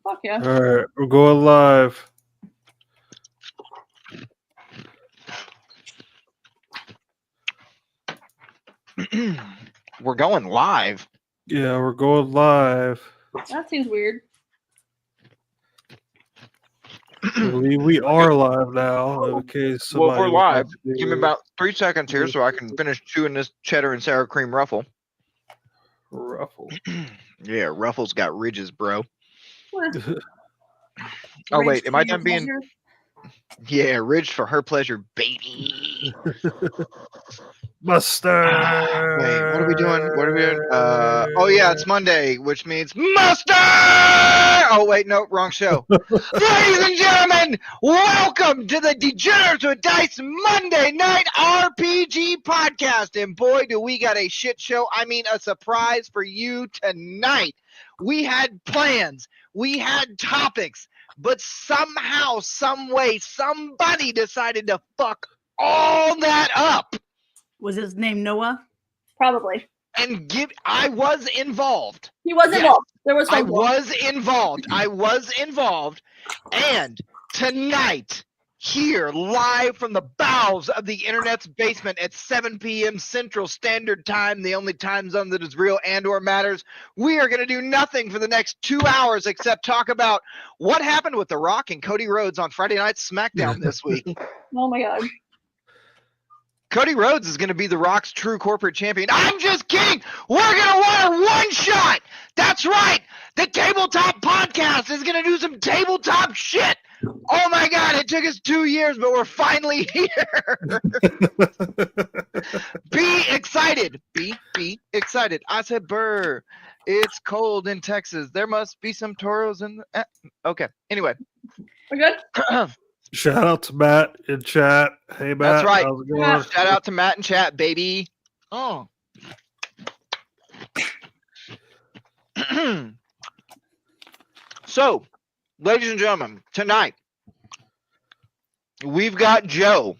Fuck yeah. All right, we're going live. We're going live. Yeah, we're going live. That seems weird. I believe we are live now. In case Well, if somebody we're was live, like, give me about 3 seconds here so I can finish chewing this cheddar and sour cream ruffle. Ruffle. Yeah, Ruffles got ridges, bro. What? Oh, wait, Ridge am I for your done being... pleasure? Yeah, ridged for her pleasure, baby. Mustard. Wait, what are we doing? What are we doing? Oh yeah, it's Monday, which means mustard. Oh wait, no, wrong show. Ladies and gentlemen, welcome to the Degenerates with Dice Monday Night RPG podcast. And boy, do we got a shit show. I mean, a surprise for you tonight. We had plans, we had topics, but somehow, some way, somebody decided to fuck all that up. Was his name Noah? Probably. And I was involved. He was Yes. involved. There was I some was involved. I was involved. And tonight, here, live from the bowels of the internet's basement at 7 p.m. Central Standard Time, the only time zone that is real and or matters, we are going to do nothing for the next 2 hours except talk about what happened with The Rock and Cody Rhodes on Friday Night SmackDown this week. Oh my god. Cody Rhodes is going to be The Rock's true corporate champion. I'm just kidding. We're going to want a one shot. That's right. The Tabletop Podcast is going to do some tabletop shit. Oh my God. It took us 2 years, but we're finally here. Be excited. Be excited. I said, brr. It's cold in Texas. There must be some toros in the... Okay. Anyway. We're good? Shout out to Matt in chat. Hey, Matt. That's right. How's it going? Yeah. Shout out to Matt in chat, baby. Oh. So, ladies and gentlemen, tonight we've got Joe.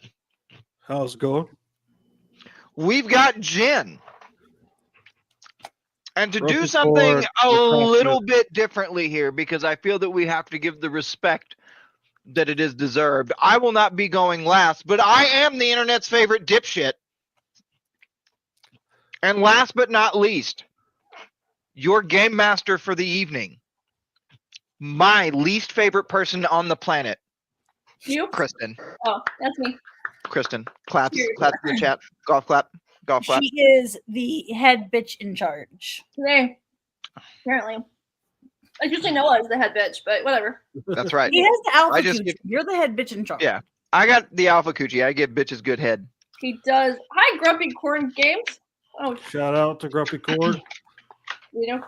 How's it going? We've got Jen. And to do Broken something cord, a we're little confident. bit differently here, because I feel that we have to give the respect that it is deserved. I will not be going last, but I am the internet's favorite dipshit. And last but not least, your game master for the evening. My least favorite person on the planet, You? Kristen. Oh, that's me. Kristen, claps, Here. clap in the chat. Golf clap, golf clap. She is the head bitch in charge. Today. Apparently. I usually know I was the head bitch, but whatever. That's right. He has the alpha I just coochie. give- You're the head bitch in charge. Yeah. I got the alpha coochie. I give bitches good head. He does. Hi, Grumpy Corn Games. Oh, Shout out to Grumpy Cord. you know.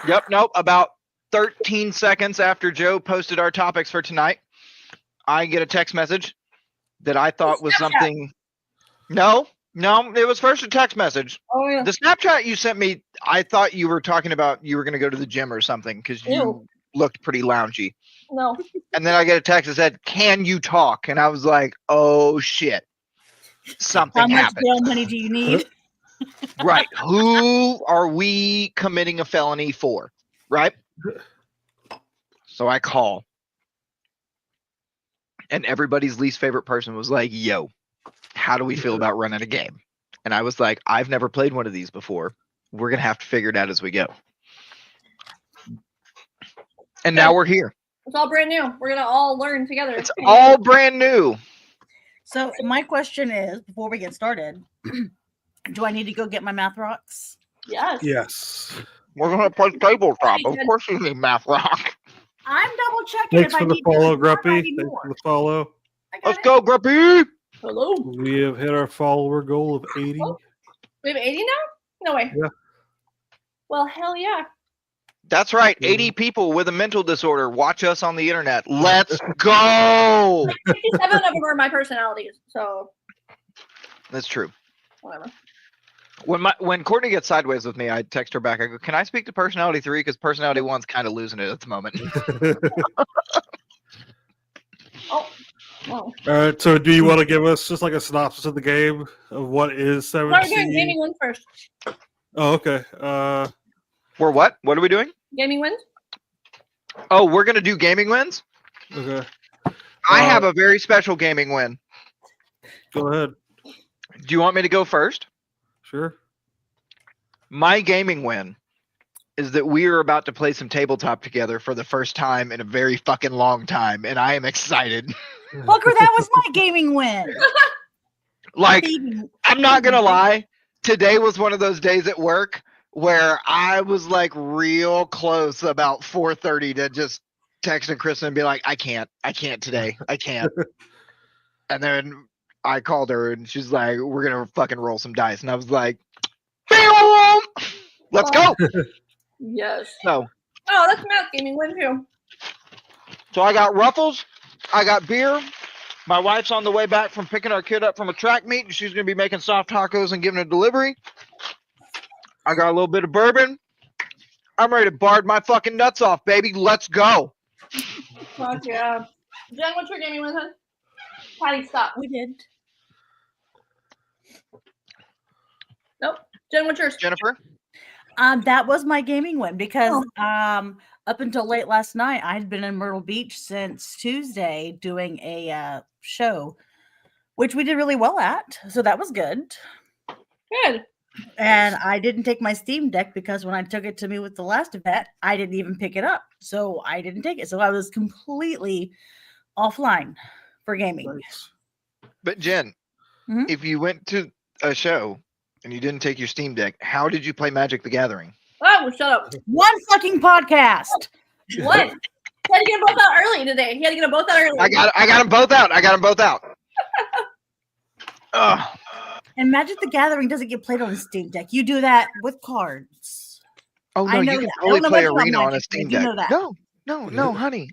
Yep, nope. About 13 seconds after Joe posted our topics for tonight, I get a text message that I thought was Snapchat. something. No, it was first a text message. Oh, yeah. The Snapchat you sent me, I thought you were talking about you were going to go to the gym or something because you Ew. looked pretty loungy. No. And then I get a text that said, "Can you talk?" And I was like, "Oh shit, How something much happened." bail money do you need? Right? Who are we committing a felony for? Right? So I call, and everybody's least favorite person was like, "Yo, how do we feel about running a game?" And I was like, "I've never played one of these before. We're gonna have to figure it out as we go." And now we're here. It's all brand new. We're going to all learn together. It's all brand new. So my question is, before we get started, do I need to go get my math rocks? Yes. Yes. We're gonna play tabletop. Of course, you need math rock. I'm double checking Thanks if for I the need follow, this or if I Grumpy. need Thanks more. for the follow. I got Let's it. go, Grumpy. Hello. We have hit our follower goal of 80. We have 80 now? No way. Yeah. Well, hell yeah. That's right. Mhm. 80 people with a mental disorder watch us on the internet. Let's go. 57 of them are my personalities, so That's true. whatever. When Courtney gets sideways with me, I text her back. I go, "Can I speak to personality 3? Because personality 1's kind of losing it at the moment." Oh. All right, so do you want to give us just like a synopsis of the game of what is Start 7C? doing gaming wins first. Oh, okay. We're what? What are we doing? Gaming wins? Oh, we're gonna do gaming wins. Okay, I have a very special gaming win. go ahead. Do you want me to go first? Sure. My gaming win is that we are about to play some tabletop together for the first time in a very fucking long time, and I am excited. Fucker, that was my gaming win. Like, I'm not gonna lie, today was one of those days at work where I was like real close about 4:30 to just texting Kristen and be like, I can't today. I can't. And then I called her and she's like, we're gonna fucking roll some dice. And I was like, let's go. Yes. So Oh, that's Matt's gaming win too. I got Ruffles, I got beer. My wife's on the way back from picking our kid up from a track meet, and she's gonna be making soft tacos and giving a delivery. I got a little bit of bourbon. I'm ready to bard my fucking nuts off, baby. Let's go. Fuck yeah. Jen, what's your gaming win, hun? Patty, stop. We did. Nope. Jen, what's yours? Jennifer? That was my gaming win because up until late last night, I had been in Myrtle Beach since Tuesday doing a show, which we did really well at. So that was good. Good. And I didn't take my Steam Deck because when I took it to me with the last event, I didn't even pick it up. So I didn't take it. So I was completely offline for gaming. Nice. But Jen, Mhm. if you went to a show and you didn't take your Steam Deck, how did you play Magic the Gathering? Oh, shut up. One fucking podcast. What? He had to get them both out early today. He had to get them both out early. I got them both out. Ugh. And Magic the Gathering doesn't get played on a Steam Deck. You do that with cards. Oh I no, know you can that. I totally don't know play much about Arena on a Magic, Steam but you Deck. know that. No, honey.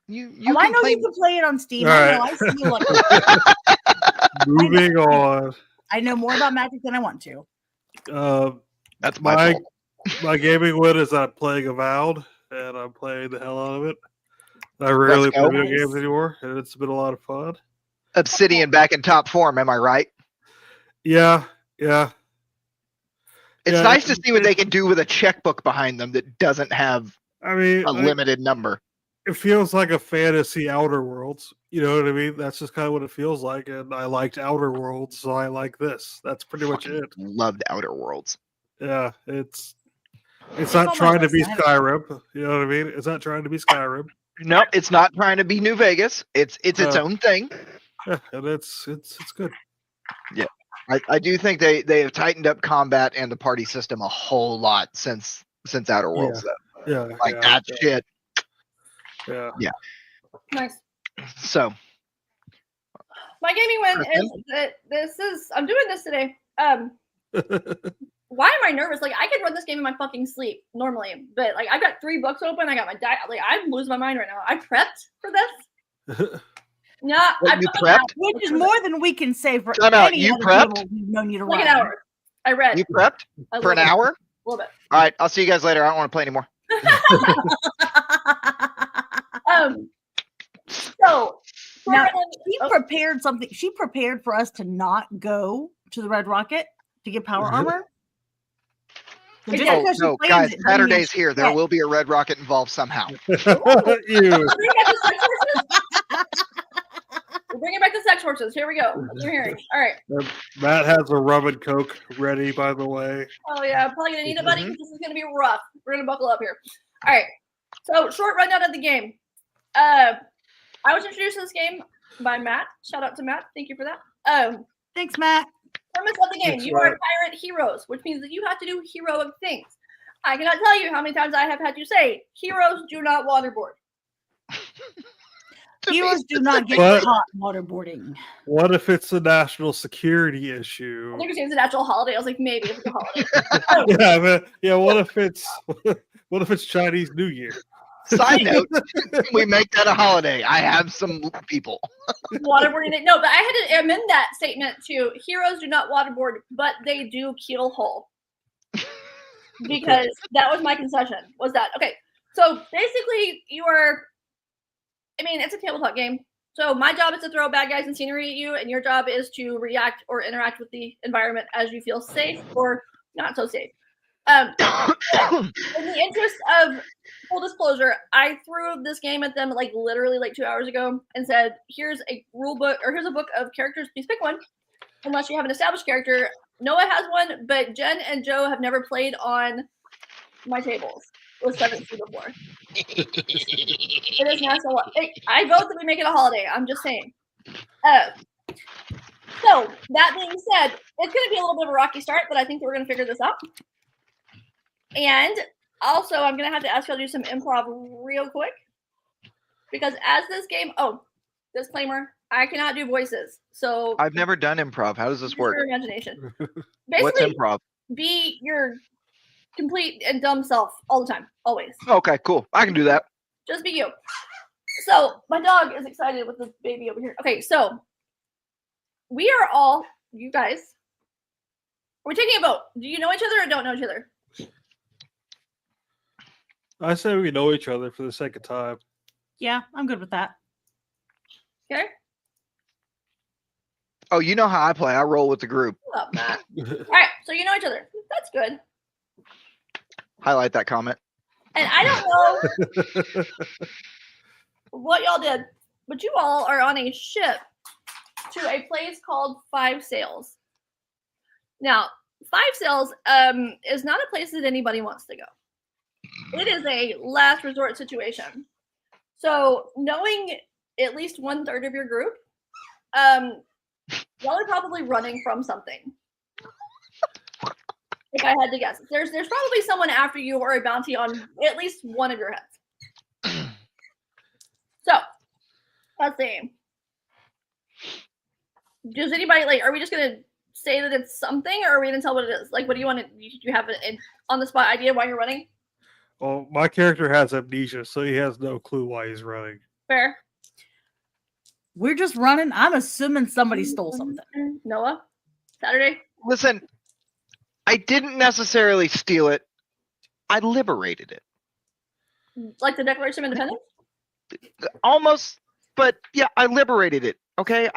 You Oh, I can know play. you can play it on Steam. All I know. right. I see you like Moving on. I know more about Magic than I want to. That's my My fault. my gaming win is I'm playing Avowed, and I'm playing the hell out of it. I rarely play go. video Nice. games anymore, and it's been a lot of fun. Obsidian back in top form, am I right? Yeah. It's Yeah, nice to see what they can do with a checkbook behind them that doesn't have I mean, a limited number. it feels like a fantasy Outer Worlds. You know what I mean? That's just kind of what it feels like, and I liked Outer Worlds, so I like this. That's pretty much Fucking it. Loved Outer Worlds. Yeah, it's It's not on my trying to be list. I haven't- Skyrim. You know what I mean? It's not trying to be Skyrim. Nope, it's not trying to be New Vegas. It's its Uh, own thing. Yeah, and it's good. I do think they have tightened up combat and the party system a whole lot since Outer Worlds. Though. Yeah, Like yeah, that shit. yeah. Nice. So My gaming win is that I'm doing this today. Why am I nervous? Like I could run this game in my fucking sleep normally, but like I've got 3 books open. I got my like I'm losing my mind right now. I prepped for this. No, What, I you prepped prepped? Which is more than we can say for Time out, any you other prepped? table we've known you to like run. an hour. I read you prepped a for an little bit, hour? A little bit. All right, I'll see you guys later. I don't want to play anymore. So Now, Oh. prepared something. She prepared for us to not go to the Red Rocket to get power armor. So just Oh, because she No, plans guys, it doesn't mean Saturday's she here. There can. will be a Red Rocket involved somehow. You. We're bringing back the sex horses. Here we go. That's what we're hearing. All right. Matt has a rum and coke ready, by the way. Oh yeah, I'm probably gonna need it, buddy. Mhm. 'Cause this is gonna be rough. We're gonna buckle up here. All right. So short rundown of the game. I was introduced to this game by Matt. Shout out to Matt. Thank you for that. Thanks, Matt. Premise of the game: That's you are right. pirate heroes, which means that you have to do heroic things. I cannot tell you how many times I have had to say, "Heroes do not waterboard." To be Heroes do not get But- caught waterboarding. What if it's a national security issue? I think it's a natural holiday. I was like, maybe it's a holiday. Yeah, but yeah. What if it's Chinese New Year? Side note, we make that a holiday. I have some people. Waterboarding it. No, but I had to amend that statement to heroes do not waterboard, but they do keel hole. Because that was my concession. Was that okay? So basically, it's a tabletop game. So my job is to throw bad guys and scenery at you, and your job is to react or interact with the environment as you feel safe or not so safe. In the interest of full disclosure, I threw this game at them like literally like 2 hours ago and said, "Here's a rule book, or here's a book of characters. Please pick one. Unless you have an established character." Noah has one, but Jen and Joe have never played on my tables with 7th before. It is National. I vote that we make it a holiday. I'm just saying. So that being said, it's going to be a little bit of a rocky start, but I think that we're going to figure this out. And also, I'm going to have to ask y'all to do some improv real quick. Because as this game, disclaimer, I cannot do voices. So I've never done improv. How does this work? Your imagination. What's Basically, improv? be your complete and dumb self all the time, always. Okay, cool. I can do that. Just be you. So my dog is excited with this baby over here. Okay, so we are all, you guys, we're taking a vote. Do you know each other or don't know each other? I say we know each other for the sake of time. Yeah, I'm good with that. Okay. Oh, you know how I play. I roll with the group. What's up, Matt? All right, so you know each other. That's good. Highlight that comment. And I don't know what y'all did, but you all are on a ship to a place called Five Sails. Now, Five Sails is not a place that anybody wants to go. It is a last resort situation. So, knowing at least 1/3 of your group, y'all are probably running from something. If I had to guess, there's probably someone after you or a bounty on at least one of your heads. So, let's see. Does anybody are we just gonna say that it's something, or are we gonna tell what it is? Like, what do you want to? Do you have an on the spot idea why you're running? Well, my character has amnesia, so he has no clue why he's running. Fair. We're just running. I'm assuming somebody stole something. Noah, Saturday. Listen, I didn't necessarily steal it. I liberated it. Like the Declaration of Independence? Almost, but yeah, I liberated it. Okay,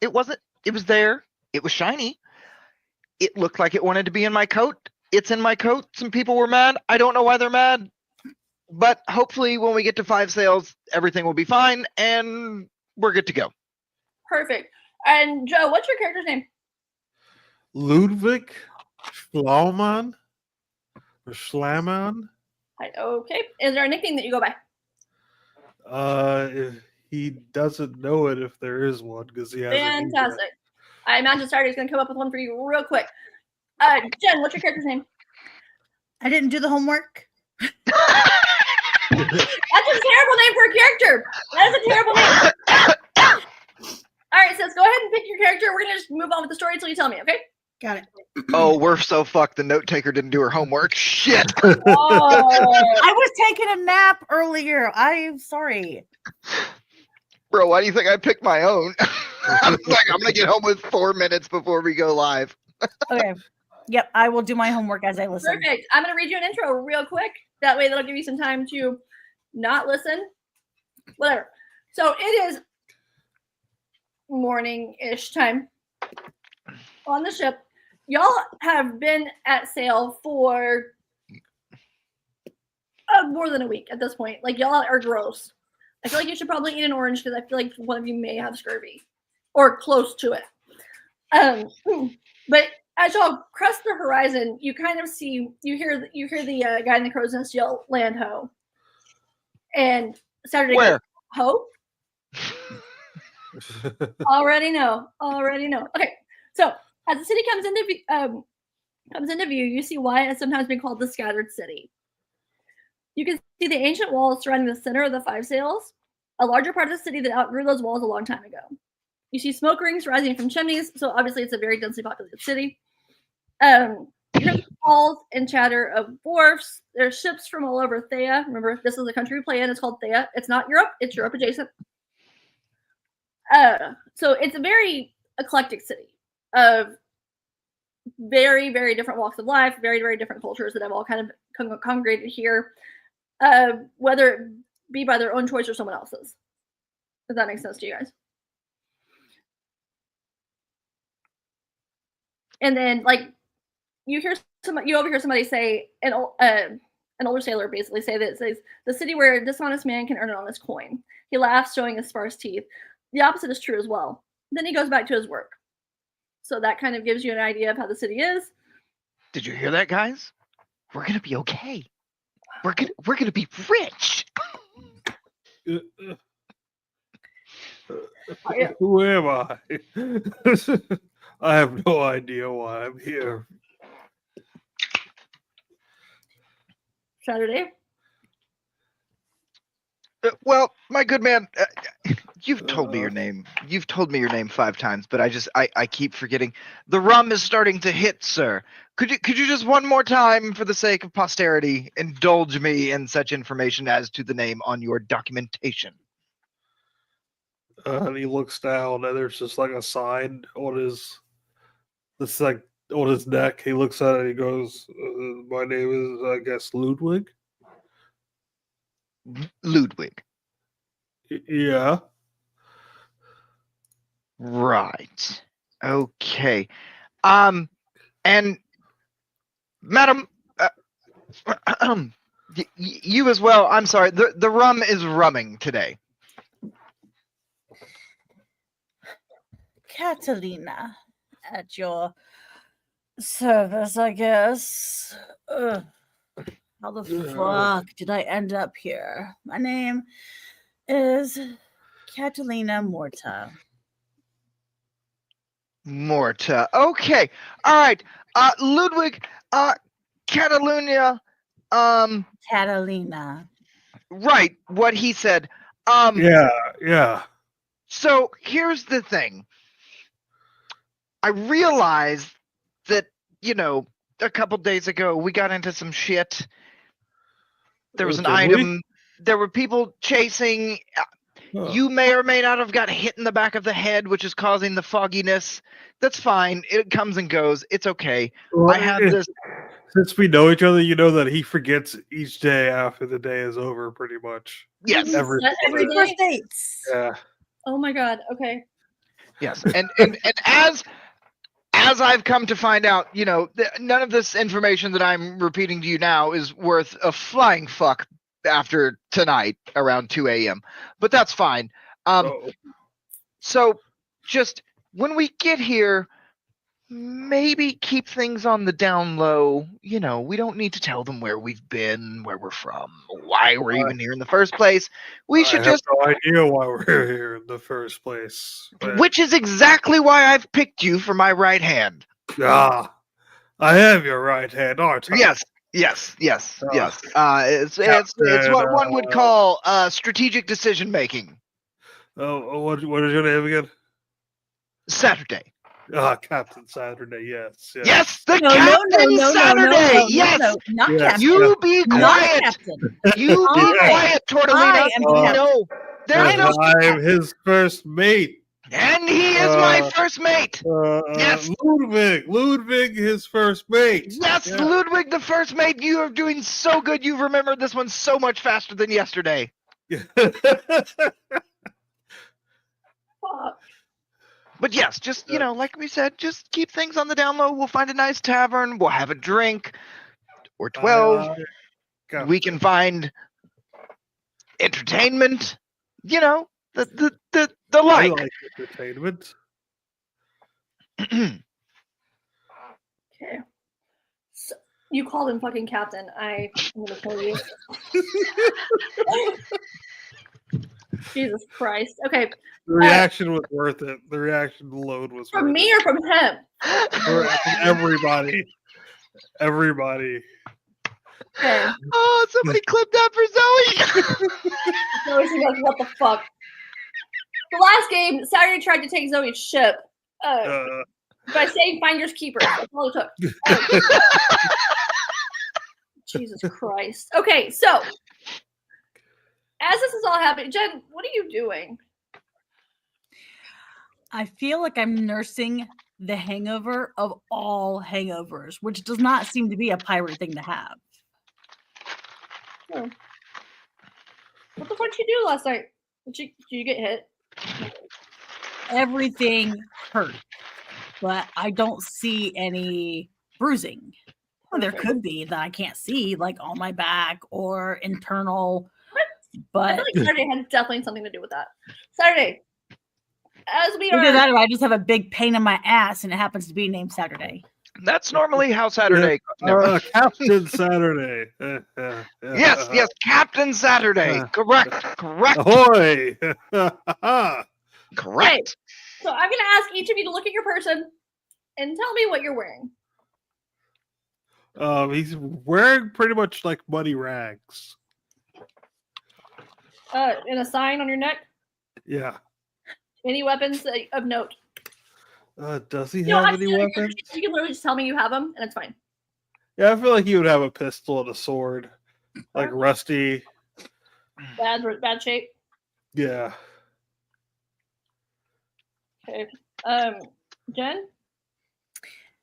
it was there. It was shiny. It looked like it wanted to be in my coat. It's in my coat. Some people were mad. I don't know why they're mad. But hopefully when we get to Five Sails, everything will be fine and we're good to go. Perfect. And Joe, what's your character's name? Ludwig Schlaumann or Schlamann. Okay. Is there a nickname that you go by? He doesn't know it if there is one because he has amnesia. Fantastic. I imagine Saturday's going to come up with one for you real quick. Jen, what's your character's name? I didn't do the homework. That's a terrible name for a character. That is a terrible name. All right, sis, go ahead and pick your character. We're going to just move on with the story until you tell me, okay? Got it. Oh, we're so fucked. The note taker didn't do her homework. Shit. Oh. I was taking a nap earlier. I'm sorry. Bro, why do you think I picked my own? I was like, I'm going to get home with 4 minutes before we go live. Okay. Yep, I will do my homework as I listen. Perfect. I'm going to read you an intro real quick. That way that'll give you some time to not listen. Whatever. So it is morning-ish time on the ship. Y'all have been at sail for more than a week at this point. Like, y'all are gross. I feel like you should probably eat an orange because I feel like one of you may have scurvy or close to it. But as y'all crest the horizon, you kind of see, you hear the guy in the crow's nest yell, "Land ho!" And Saturday Where? goes, "Ho?" Already know. Okay, so as the city comes into view, you see why it's sometimes been called the Scattered City. You can see the ancient walls surrounding the center of the Five Sails, a larger part of the city that outgrew those walls a long time ago. You see smoke rings rising from chimneys, so obviously it's a very densely populated city. You hear the calls and chatter of dwarfs. There's ships from all over Thea. Remember, this is the country we play in. It's called Thea. It's not Europe. It's Europe adjacent. So it's a very eclectic city of very, very different walks of life, very, very different cultures that have all kind of congregated here, whether it be by their own choice or someone else's. Does that make sense to you guys? And then, like, you overhear somebody say an older sailor basically say that it says the city where a dishonest man can earn an honest coin. He laughs, showing his sparse teeth. The opposite is true as well. Then he goes back to his work. So that kind of gives you an idea of how the city is. Did you hear that, guys? We're gonna be okay. We're gonna be rich. Who am I? I have no idea why I'm here. Saturday. Well, my good man, you've told me your name. You've told me your name 5 times, but I keep forgetting. The rum is starting to hit, sir. Could you just one more time, for the sake of posterity, indulge me in such information as to the name on your documentation? And he looks down, and there's just like a sign on his neck. He looks at it, and he goes, "My name is, I guess, Ludwig." Ludwig. Yeah. Right. Okay. And madam, you as well. I'm sorry. The rum is rumming today. Catalina, at your service, I guess. Ugh. How the fuck did I end up here? My name is Catalina Morta. Morta. Okay. All right. Ludwig, Catalunya, Catalina. right, what he said. Yeah. So here's the thing. I realized that, a couple days ago we got into some shit. There was an Did we? item. There were people chasing. Huh. You may or may not have got hit in the back of the head, which is causing the fogginess. That's fine. It comes and goes. It's okay. Well, I had this. Since we know each other, you know that he forgets each day after the day is over, pretty much. Yes. Every Every day? First dates. Yeah. Oh my god. Okay. Yes. And as I've come to find out, none of this information that I'm repeating to you now is worth a flying fuck after tonight around 2 a.m. But that's fine. So just when we get here, maybe keep things on the down low. We don't need to tell them where we've been, where we're from, why we're even here in the first place. We should I just. have no idea why we're here in the first place. Which is exactly why I've picked you for my right hand. I have your right hand, aren't I? Yes. It's what one would call strategic decision making. Oh, what is your name again? Saturday. Captain Saturday. Yes. Yes, the Captain Saturday. Yes. No, not Yes. Captain. You be Not quiet. Captain. You be I- quiet, Tortolina. I am Captain. No, there's no. I'm his first mate. And he is my first mate. Yes. Ludwig, his first mate. Yes, Yeah. Ludwig, the first mate. You are doing so good. You've remembered this one so much faster than yesterday. Fuck. But yes, just, like we said, just keep things on the down low. We'll find a nice tavern. We'll have a drink or 12. We can find entertainment. The I like. like entertainment. Okay. So, you called him fucking Captain. I'm gonna tell you. Jesus Christ. Okay. The reaction was worth it. The reaction load was From worth me it. or from him? From everybody. Everybody. Okay. Oh, somebody clip that for Zoe. So she goes, what the fuck? The last game, Saturday tried to take Zoe's ship by saying finders keepers. That's all it took. Jesus Christ. Okay, so as this is all happening, Jen, what are you doing? I feel like I'm nursing the hangover of all hangovers, which does not seem to be a pirate thing to have. Oh. What the fuck did you do last night? Did you get hit? Everything hurt, but I don't see any bruising. Well, there Okay. could be that I can't see, like on my back or internal, I but feel like Saturday had definitely something to do with that. Saturday, as we either are, that or I just have a big pain in my ass and it happens to be named Saturday. That's normally how Saturday. Never mind. Captain Saturday. Yes, Captain Saturday. Correct. Ahoy! Correct. so I'm going to ask each of you to look at your person and tell me what you're wearing. He's wearing pretty much like muddy rags. And a sign on your neck. Yeah. Any weapons of note? Does he You don't have have to any do it. weapons? You can literally just tell me you have them, and it's fine. Yeah, I feel like he would have a pistol and a sword, like Rusty. Bad shape. Yeah. Okay. Jen.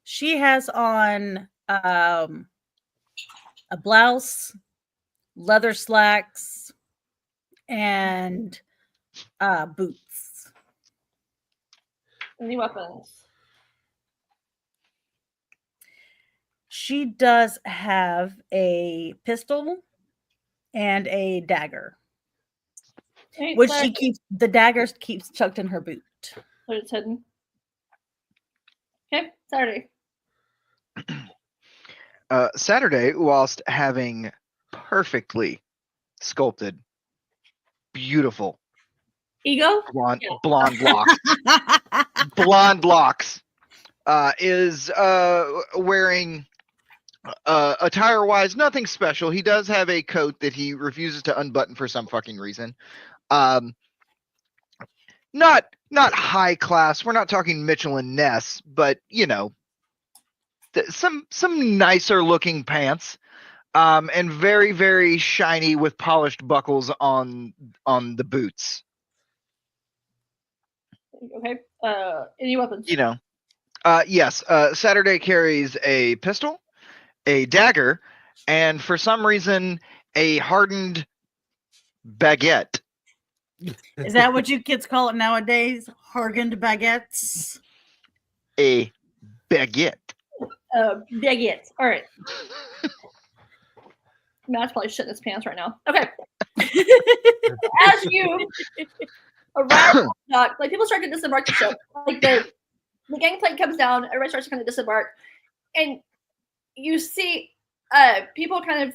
She has on a blouse, leather slacks, and boots. Any weapons? She does have a pistol and a dagger, Any which Claire? she keeps. The dagger keeps chucked in her boot. But it's hidden. Okay. Saturday. Saturday, whilst having perfectly sculpted, beautiful Ego. blonde locks, is wearing attire-wise nothing special. He does have a coat that he refuses to unbutton for some fucking reason. Not high class. We're not talking Mitchell and Ness, but you know, some nicer looking pants, and very, very shiny with polished buckles on the boots. Okay. Any weapons? You know, yes. Saturday carries a pistol, a dagger, and for some reason a hardened baguette. Is that what you kids call it nowadays? Hardened baguettes. A baguette. Baguette. All right. Matt's probably shitting his pants right now. Okay. As you arrive on the dock, like people start to disembark the ship. Like the gangplank comes down, everybody starts to kind of disembark, and you see people kind of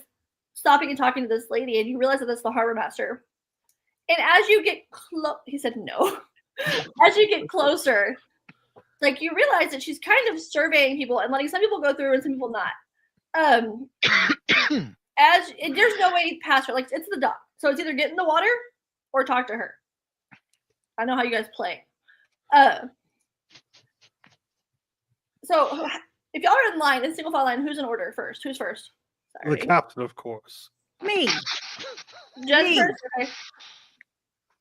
stopping and talking to this lady, and you realize that that's the harbor master. And as you get close, he said no. As you get closer, like you realize that she's kind of surveying people and letting some people go through and some people not. There's no way past her. Like it's the dock, so it's either get in the water or talk to her. I know how you guys play. So if y'all are in line, in single file line, who's in order first? Who's first? The captain, of course. Me. Jen Me. first. Okay.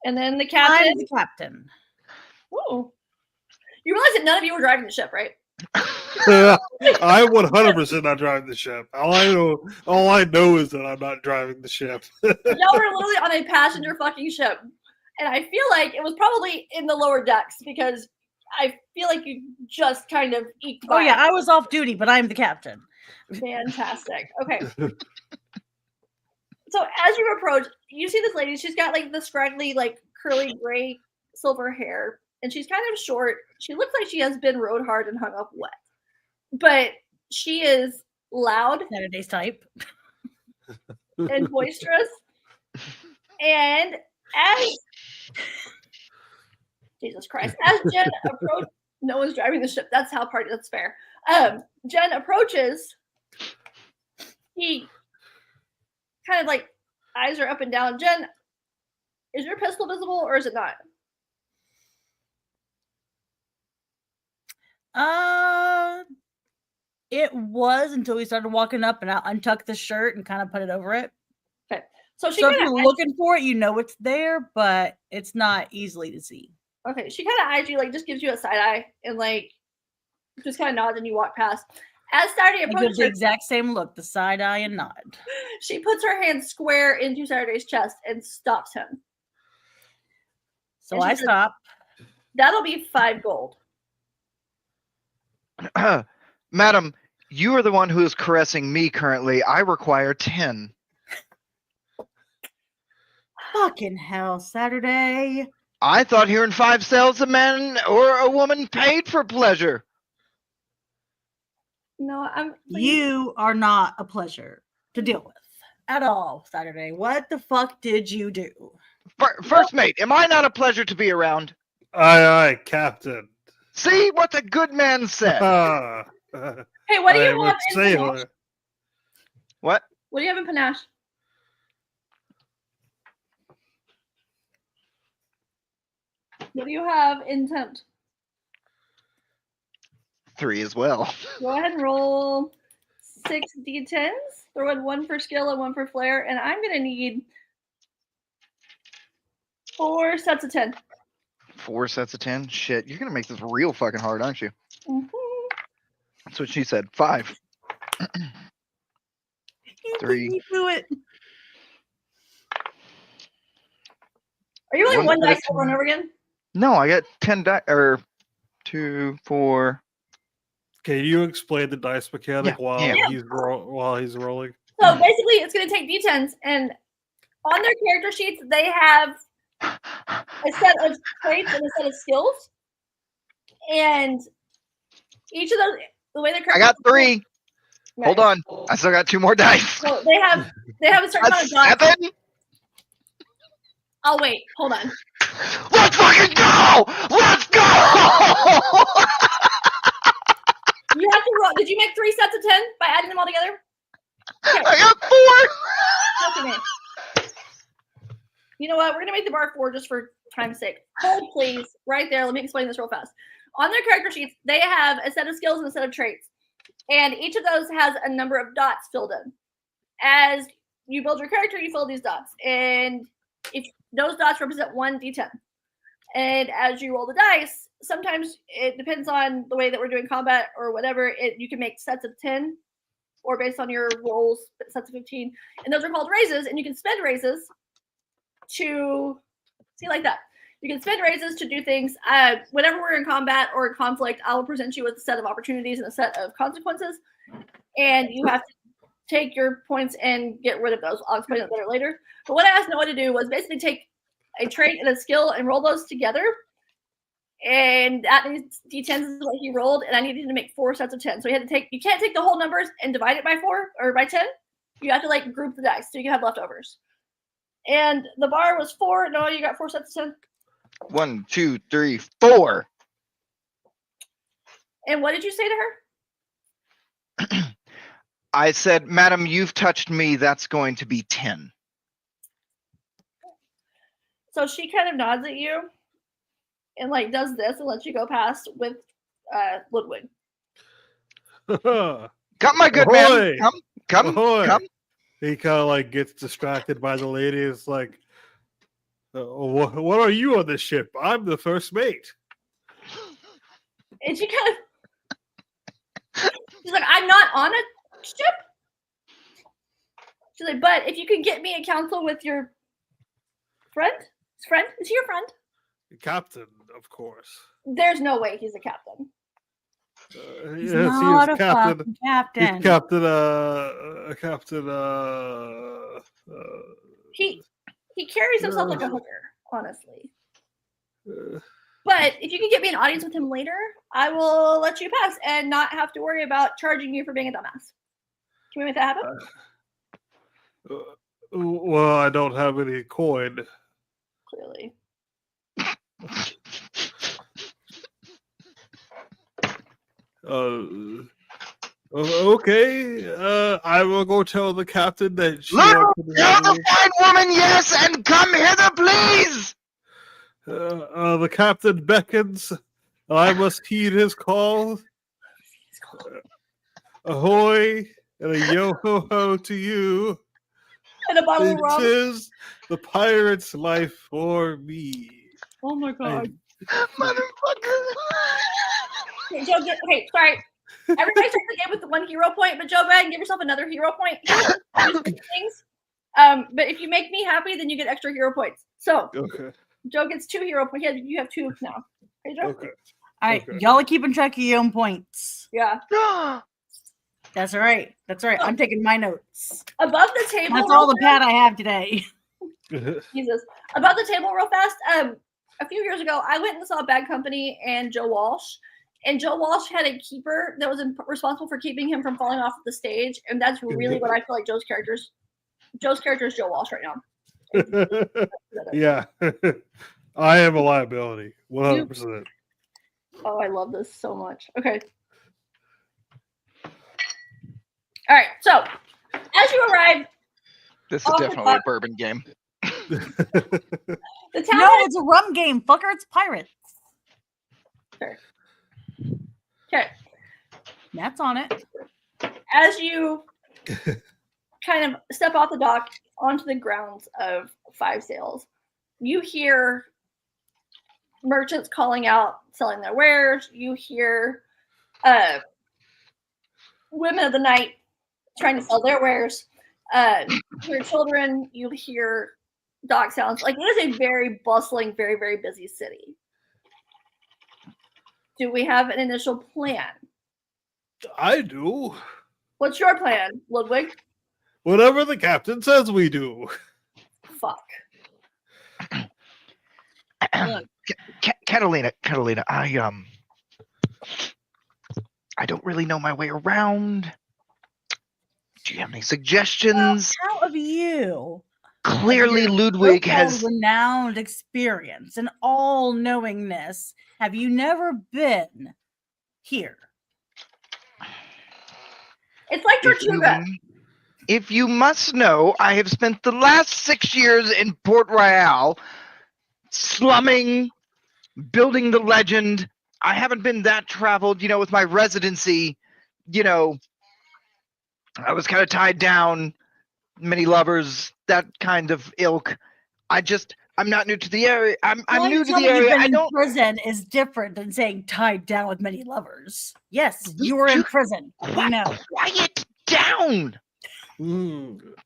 And then the captain. I'm the captain. Ooh. You realize that none of you were driving the ship, right? I'm 100% not driving the ship. All I know is that I'm not driving the ship. Y'all were literally on a passenger fucking ship. And I feel like it was probably in the lower decks because I feel like you just kind of eked by. Oh yeah, I was off duty, but I'm the captain. Fantastic. Okay. So as you approach, you see this lady. She's got like the scraggly, like curly gray silver hair, and she's kind of short. She looks like she has been rode hard and hung up wet, but she is loud Saturday's type. and boisterous. And as Jesus Christ, as Jen approaches, no one's driving the ship. That's how party. That's fair. Jen approaches. He kind of like eyes her up and down. Jen, is your pistol visible or is it not? It was until we started walking up, and I untucked the shirt and kind of put it over it. Okay. So if you're looking for it, you know it's there, but it's not easily to see. Okay. She kind of eyes you, like just gives you a side eye and like just kind of nods and you walk past. As Saturday approaches, the exact same look, the side eye and nod. She puts her hand square into Saturday's chest and stops him. So I stop. That'll be 5 gold. Madam, You are the one who is caressing me currently. I require 10. Fucking hell, Saturday. I thought hearing 5 cells a man or a woman paid for pleasure. No, I'm. You are not a pleasure to deal with at all, Saturday. What the fuck did you do? First mate, am I not a pleasure to be around? Aye, Captain. See what the good man said. Hey, what do I you am a have in Panache? sailor. What? What do you have in Panache? What do you have in Tempt? 3 as well. Go ahead and roll 6 d10s. Throw in 1 for skill and 1 for flair, and I'm gonna need 4 sets of 10. 4 sets of 10? Shit, you're gonna make this real fucking hard, aren't you? Mhm. That's what she said. 5. 3. You do it. Are you rolling 1 One set of dice over and over again? No, I got 10 die or 2, 4. Can you explain the dice mechanic Yeah, while yeah. he's rolling? So basically, it's gonna take d10s, and on their character sheets, they have a set of traits and a set of skills, and each of those, the way they're I got 3. Right. Hold on. I still got 2 more dice. So they have a certain amount That's of dice. 7. Oh wait, hold on. Let's fucking go! Let's go! You have to roll. Did you make 3 sets of 10 by adding them all together? Okay. I got 4. Okay. You know what? We're gonna make the bar 4 just for time's sake. Hold, please, right there. Let me explain this real fast. On their character sheets, they have a set of skills and a set of traits, and each of those has a number of dots filled in. As you build your character, you fill these dots, and if those dots represent 1 d10. And as you roll the dice, sometimes it depends on the way that we're doing combat or whatever. You can make sets of 10, or based on your rolls, sets of 15, and those are called raises. And you can spend raises to see like that. You can spend raises to do things. Whenever we're in combat or in conflict, I will present you with a set of opportunities and a set of consequences, and you have to take your points and get rid of those. I'll explain it better later. But what I asked Noah to do was basically take a trait and a skill and roll those together. And that means d10s is what he rolled, and I needed to make 4 sets of 10. So you can't take the whole numbers and divide it by 4 or by 10. You have to like group the dice so you can have leftovers. And the bar was 4. Noah, you got 4 sets of 10. 1, 2, 3, 4. And what did you say to her? I said, Madam, you've touched me. That's going to be 10. So she kind of nods at you and like does this and lets you go past with Ludwig. Come, my good Ahoy! man. Come. Ahoy! Come. He kind of like gets distracted by the lady. It's like, what are you on this ship? I'm the first mate. And she kind of, she's like, I'm not on a ship. She's like, but if you can get me a council with your friend? Is he your friend? Captain, of course. There's no way he's a captain. He's Yes, not he a is captain. fucking captain. He's captain. He carries himself like a hooker, honestly. Uh, But if you can get me an audience with him later, I will let you pass and not have to worry about charging you for being a dumbass. Can we make that happen? well, I don't have any coin. Clearly. Okay. I will go tell the captain that she Look, wants to be you're the fine woman, yes, and come hither, please. the captain beckons. I must heed his call. Ahoy and a yo ho ho to you. And a bottle of It rum. is the pirate's life for me. Oh my god. Motherfucker. Okay, Joe, okay, sorry. Everybody starts the game with the 1 hero point, but Joe, go ahead and give yourself another hero point. Things. But if you make me happy, then you get extra hero points. So Okay. Joe gets 2 hero points. Yeah, you have 2 now. Okay, Joe? Okay. All right, Okay. y'all are keeping track of your own points. Yeah. That's all right. That's all right. I'm taking my notes. Above the table. That's real all the pad I have today. Jesus. Above the table, real fast. A few years ago, I went and saw Bad Company and Joe Walsh. And Joe Walsh had a keeper that was responsible for keeping him from falling off the stage. And that's really what I feel like Joe's character is Joe Walsh right now. Yeah. I am a liability. 100%. Oh, I love this so much. Okay. All right. So, as you arrive, This is Off the definitely a top. bourbon game. the town No, it's a rum game, fucker. It's pirates. Okay. That's on it. As you kind of step off the dock onto the grounds of Five Sails, you hear merchants calling out, selling their wares. You hear women of the night trying to sell their wares. Your children, you hear dog sounds. Like, it is a very bustling, very, very busy city. Do we have an initial plan? I do. What's your plan, Ludwig? Whatever the captain says we do. Fuck. Look. Catalina, I don't really know my way around. Do you have any suggestions? How of you? Clearly, Your Ludwig so-called has. renowned experience and all-knowingness. Have you never been here? It's like Tortuga. If you must know, I have spent the last 6 years in Port Royal, slumming, building the legend. I haven't been that traveled, with my residency. I was kind of tied down, many lovers, that kind of ilk. I'm not new to the area. I'm new to the area. I don't. Prison is different than saying tied down with many lovers. Yes, you were in prison. We know. Quiet down.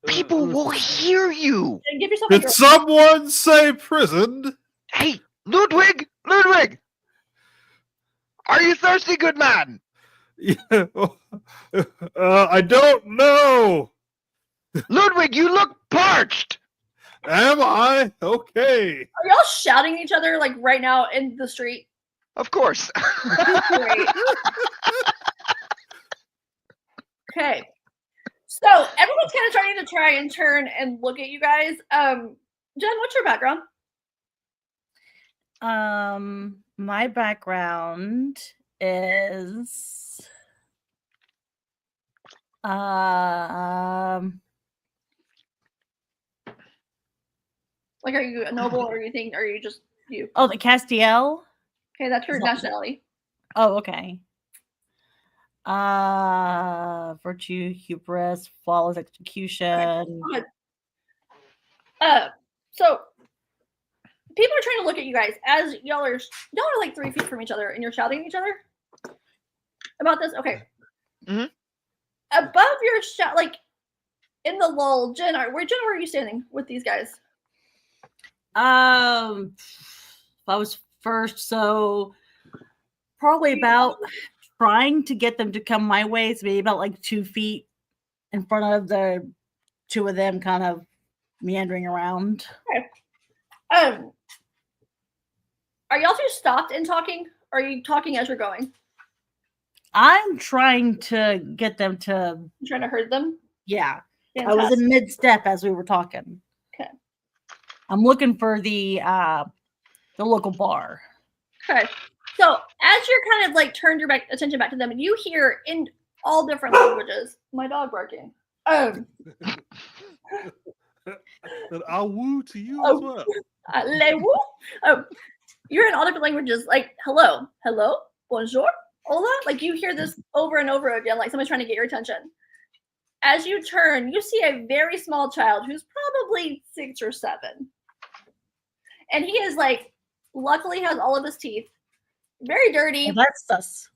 People will hear you. And give yourself a Did girl. someone say prison? Hey, Ludwig! Are you thirsty, good man? Yeah. I don't know. Ludwig, you look parched. Am I? Okay. Are y'all shouting at each other like right now in the street? Of course. Great. Okay. So everyone's kind of trying to try and turn and look at you guys. Jen, what's your background? My background is Like, are you a noble, or are you just you? oh, the Castiel. Okay, that's your Is that- nationality. Oh, okay. Virtue, hubris, flawless execution. So people are trying to look at you guys as y'all are like 3 feet from each other, and you're shouting at each other about this. Okay. Mhm. Above your shout, like in the lull, Jen, where are you standing with these guys? I was first, so probably about trying to get them to come my way. So maybe about like 2 feet in front of the two of them, kind of meandering around. Are y'all two stopped and talking? Or are you talking as you're going? I'm trying to get them to, You trying to herd them? yeah. I Fantastic. was in mid-step as we were talking. Okay. I'm looking for the local bar. Okay. So as you're kind of like turned your attention back to them, and you hear in all different languages, my dog barking. And I'll woo to you Oh. as well. You're in all different languages, like hello, bonjour, hola. Like, you hear this over and over again, like somebody's trying to get your attention. As you turn, you see a very small child who's probably 6 or 7. And he is like, luckily has all of his teeth. Very dirty, Oh, that's us.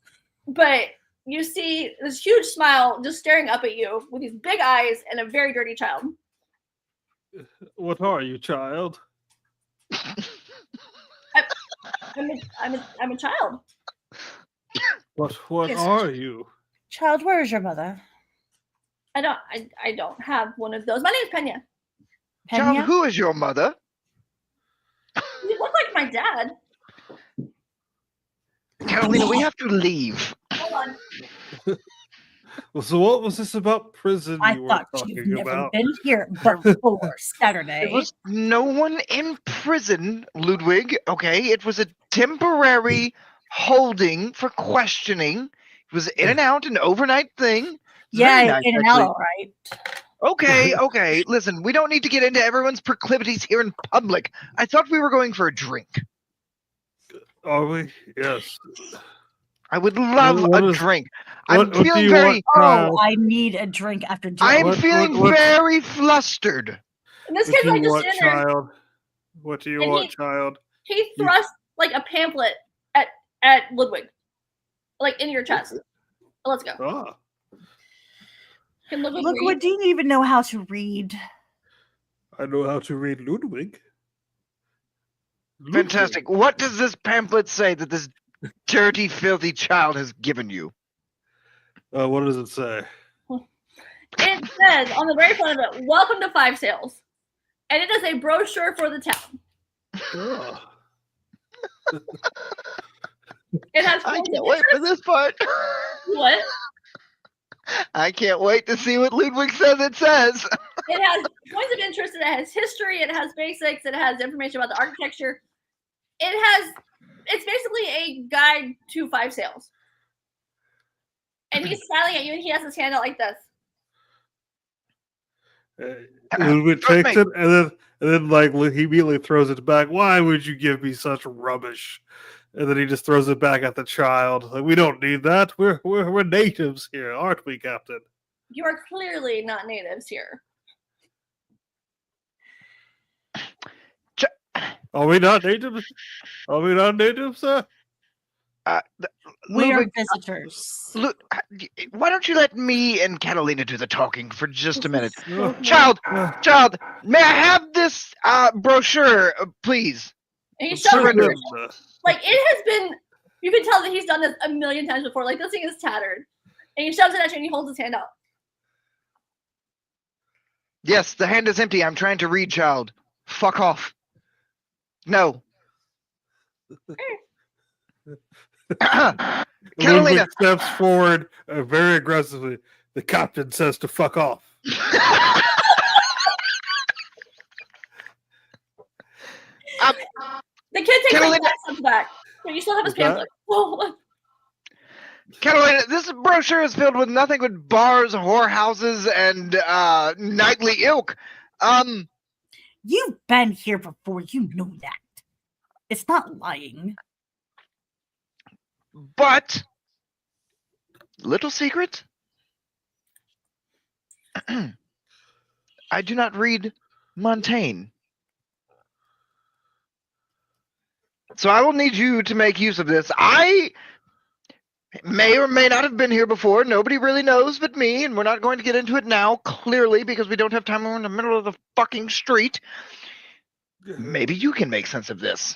but you see this huge smile just staring up at you with these big eyes and a very dirty child. What are you, child? I'm a child. What Yes. are you? Child, where is your mother? I don't have one of those. My name's Pena. Child, Pena? who is your mother? You look like my dad. Catalina, we have to leave. Hold on. So what was this about prison I you were thought talking you've never about? been here before There Saturday. was no one in prison, Ludwig. Okay, it was a temporary holding for questioning. It was in and out, an overnight thing. It's Yeah, very nice, in and actually. out, all right. Okay. Listen, we don't need to get into everyone's proclivities here in public. I thought we were going for a drink. Are we? Yes. I would love What a is- drink. What I'm do feeling you very. want, child? Oh, I need a drink after dinner. I'm What- feeling what- very flustered. And this What kid's do like you just want, sitting there. child? What do you And want, child? He thrust like a pamphlet at Ludwig, like in your chest. Let's go. Ah, Can Ludwig Look, read? what do you even know how to read? I know how to read Ludwig. Fantastic. What does this pamphlet say that this dirty, filthy child has given you? What does it say? It says on the very front of it, "Welcome to Five Sales," and it is a brochure for the town. Ah. It has I points can't of wait for interest. this part. What? I can't wait to see what Ludwig says it says. It has points of interest. It has history. It has basics. It has information about the architecture. It's basically a guide to Five Sales. And he's smiling at you, and he has his hand out like this. Ludwig Trust takes me. it and then like he immediately throws it back. Why would you give me such rubbish? And then he just throws it back at the child. Like, we don't need that. We're natives here, aren't we, Captain? You are clearly not natives here. Are we not natives? Are we not natives, sir? We are Ludwig, visitors. why don't you let me and Catalina do the talking for just a minute? Oh, Child, uh, child, may I have this brochure, please? And he sure, shoves it. Surrender. Like, it has been, you can tell that he's done this a million times before. Like, this thing is tattered. And he shoves it at you, and he holds his hand out. Yes, the hand is empty. I'm trying to read, child. Fuck off. No. Catalina, Ludwig steps forward very aggressively. The captain says to fuck off. The kid takes like Carolina- 5 steps back. But you still have his What's that? pamphlet. Oh, Catalina, this brochure is filled with nothing but bars, whorehouses, and nightly ilk. You've been here before. You know that. It's not lying. But little secret. I do not read Montaigne. So I will need you to make use of this. I may or may not have been here before. Nobody really knows but me, and we're not going to get into it now, clearly, because we don't have time. We're in the middle of the fucking street. Maybe you can make sense of this.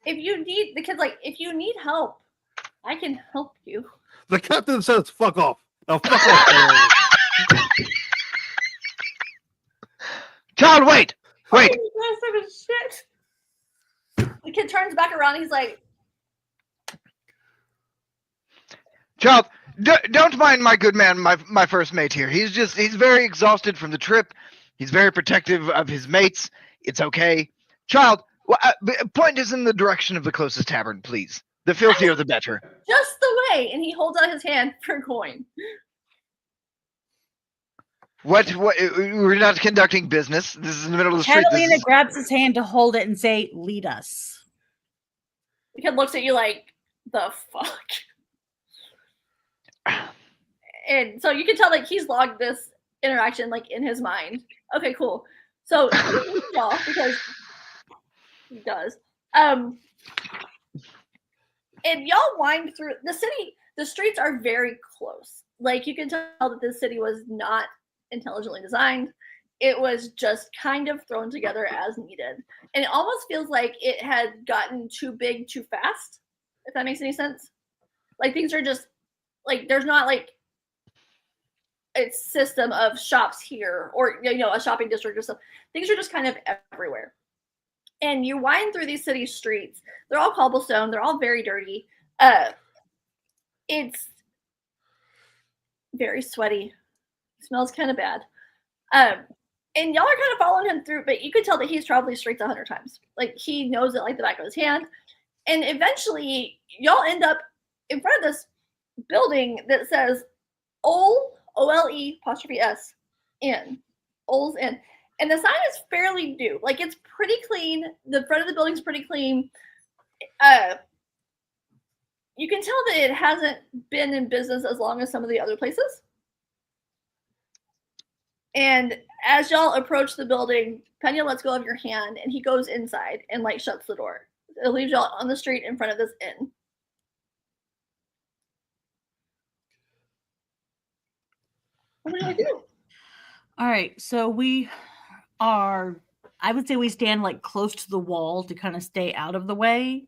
if you need, the kid's like, if you need help, I can help you. The captain says fuck off. Now fuck off. Carolina. Child, wait! Wait! Oh, you guys are shit. The kid turns back around. And he's like, Child, don't mind my good man, my first mate here. He's very exhausted from the trip. He's very protective of his mates. It's okay. Child, point us in the direction of the closest tavern, please. The filthier the better. just the way. And he holds out his hand for a coin. What, we're not conducting business. This is in the middle of the street. Catalina grabs his hand to hold it and say, "Lead us." The kid looks at you like, the fuck? And so you can tell like he's logged this interaction like in his mind. Okay, cool. So y'all, because he does. And y'all wind through the city. The streets are very close. Like you can tell that this city was not intelligently designed. It was just kind of thrown together as needed. And it almost feels like it had gotten too big too fast, if that makes any sense. Like things are just like there's not like its system of shops here, or a shopping district or something. Things are just kind of everywhere. And you wind through these city streets. They're all cobblestone. They're all very dirty. It's very sweaty. Smells kind of bad. And y'all are kind of following him through, but you could tell that he's traveled these streets 100 times. Like, he knows it like the back of his hand. And eventually, y'all end up in front of this building that says OLE''S Inn. Ole's Inn. And the sign is fairly new. Like, it's pretty clean. The front of the building's pretty clean. You can tell that it hasn't been in business as long as some of the other places. And as y'all approach the building, Pena lets go of your hand, and he goes inside and like shuts the door. It leaves y'all on the street in front of this inn. What do I do? All right, so we are, I would say we stand like close to the wall to kind of stay out of the way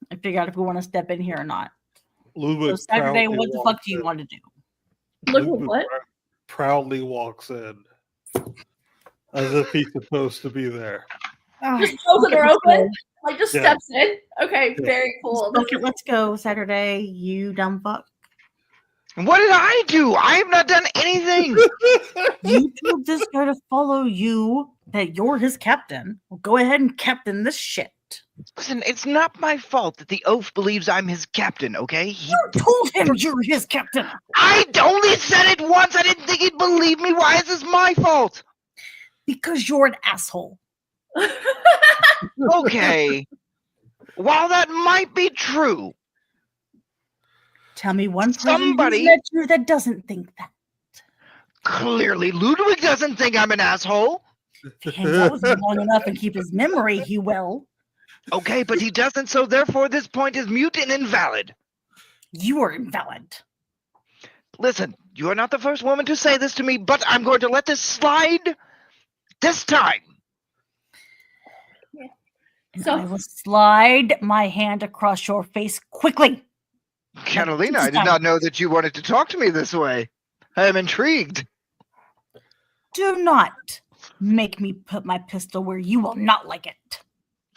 and figure out if we want to step in here or not. So Saturday, what the fuck do you want to do? Look at what? Proudly walks in as if he's supposed to be there. Just throws the door open? Like, just steps in? Okay, very cool. Okay, let's go, Saturday, you dumb fuck. What did I do? I have not done anything. You told this guy to follow you, that you're his captain. Well, go ahead and captain this shit. Listen, it's not my fault that the oaf believes I'm his captain, okay? You told him you're his captain. I only said it once. I didn't think he'd believe me. Why is this my fault? Because you're an asshole. Okay. While that might be true. Tell me one person Somebody- who's met you that doesn't think that. Clearly, Ludwig doesn't think I'm an asshole. If he hangs out with you long enough and keep his memory, he will. Okay, but he doesn't, so therefore this point is mute and invalid. You are invalid. Listen, you are not the first woman to say this to me, but I'm going to let this slide this time. And So- I will slide my hand across your face quickly. Catalina, I did not know that you wanted to talk to me this way. I am intrigued. Do not make me put my pistol where you will not like it.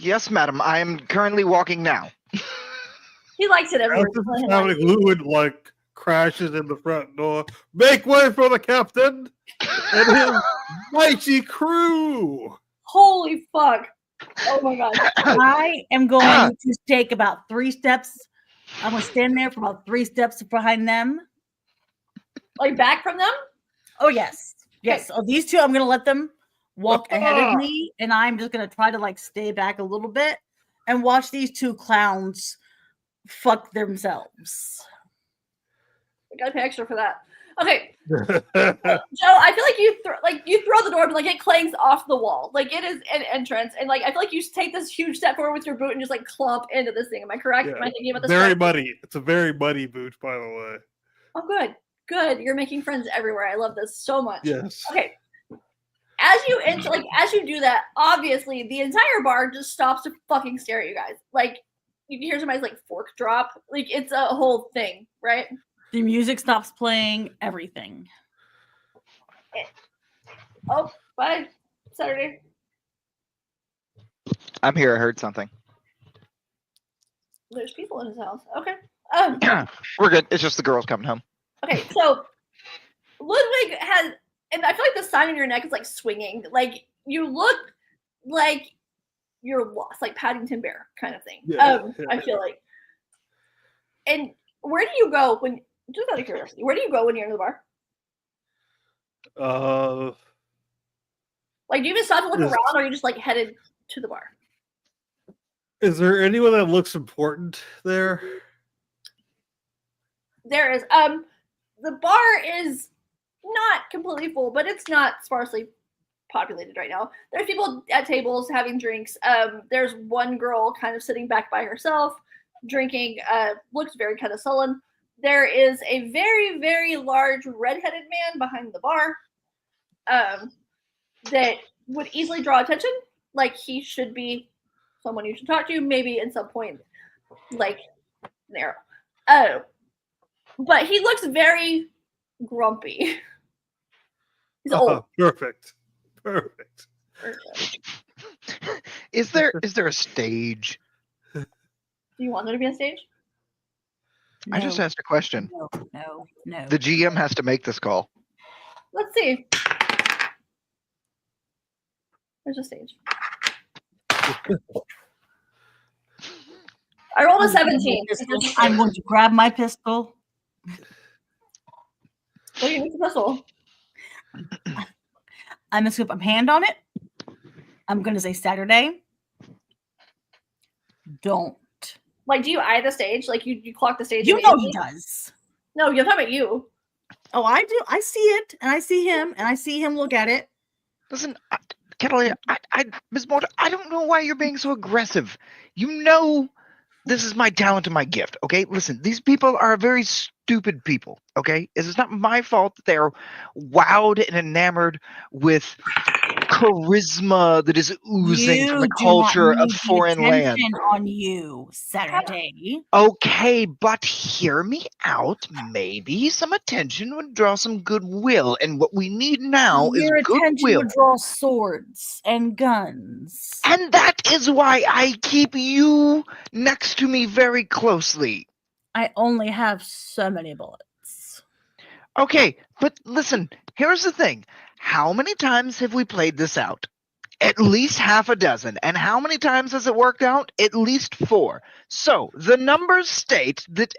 Yes, madam, I am currently walking now. He likes it everywhere. Sounding Lewin like crashes in the front door. Make way for the captain and his mighty crew. Holy fuck. Oh my god. I am going to take about 3 steps. I'm going to stand there for about 3 steps behind them. Like, back from them? Oh, yes. Yes. So these two, I'm going to let them walk ahead of me, and I'm just going to try to, like, stay back a little bit and watch these 2 clowns fuck themselves. I gotta pay extra for that. Okay. Joe, I feel like you throw the door, but like it clangs off the wall. Like, it is an entrance, and like I feel like you take this huge step forward with your boot and just like clomp into this thing. Am I correct? Yeah. Am I thinking about this? Very correct? muddy. It's a very muddy boot, by the way. Oh, good. Good. You're making friends everywhere. I love this so much. Yes. Okay. As you enter, like as you do that, obviously the entire bar just stops to fucking stare at you guys. Like, you can hear somebody's like fork drop. Like, it's a whole thing, right? The music stops playing, everything. Oh, bye, Saturday. I'm here, I heard something. There's people in his house. Okay. We're good. It's just the girls coming home. Okay, so Ludwig has, and I feel like the sign on your neck is like swinging. Like, you look like you're lost, like Paddington Bear kind of thing. Yeah. I feel like. And where do you go when, just out of curiosity, where do you go when you're in the bar? Like, do you even stop to look around, or are you just like headed to the bar? Is there anyone that looks important there? There is. The bar is not completely full, but it's not sparsely populated right now. There's people at tables having drinks. There's one girl kind of sitting back by herself, drinking. Looks very kind of sullen. There is a very, very large redheaded man behind the bar that would easily draw attention. Like, he should be someone you should talk to, maybe at some point, like, narrow. But he looks very grumpy. He's old. Perfect. Is there a stage? Do you want there to be a stage? I just asked a question. No. The GM has to make this call. Let's see. There's a stage. I rolled a 17. I'm going to grab my pistol. What do you need the pistol? I'm going to put my hand on it. I'm going to say Saturday. Don't. Like, do you eye the stage? Like, you clock the stage? You know he does. No, you're talking about you. Oh, I do. I see it, and I see him, and I see him look at it. Listen, Catalina, Ms. Mortar, I don't know why you're being so aggressive. You know this is my talent and my gift, okay? Listen, these people are very stupid people, okay? It's not my fault that they're wowed and enamored with charisma that is oozing from the culture of foreign land. On you, Saturday. Okay, but hear me out. Maybe some attention would draw some goodwill, and what we need now Your is attention goodwill. would draw swords and guns. And that is why I keep you next to me very closely. I only have so many bullets. Okay, but listen, here's the thing. How many times have we played this out? At least half a dozen. And how many times has it worked out? At least 4. So the numbers state that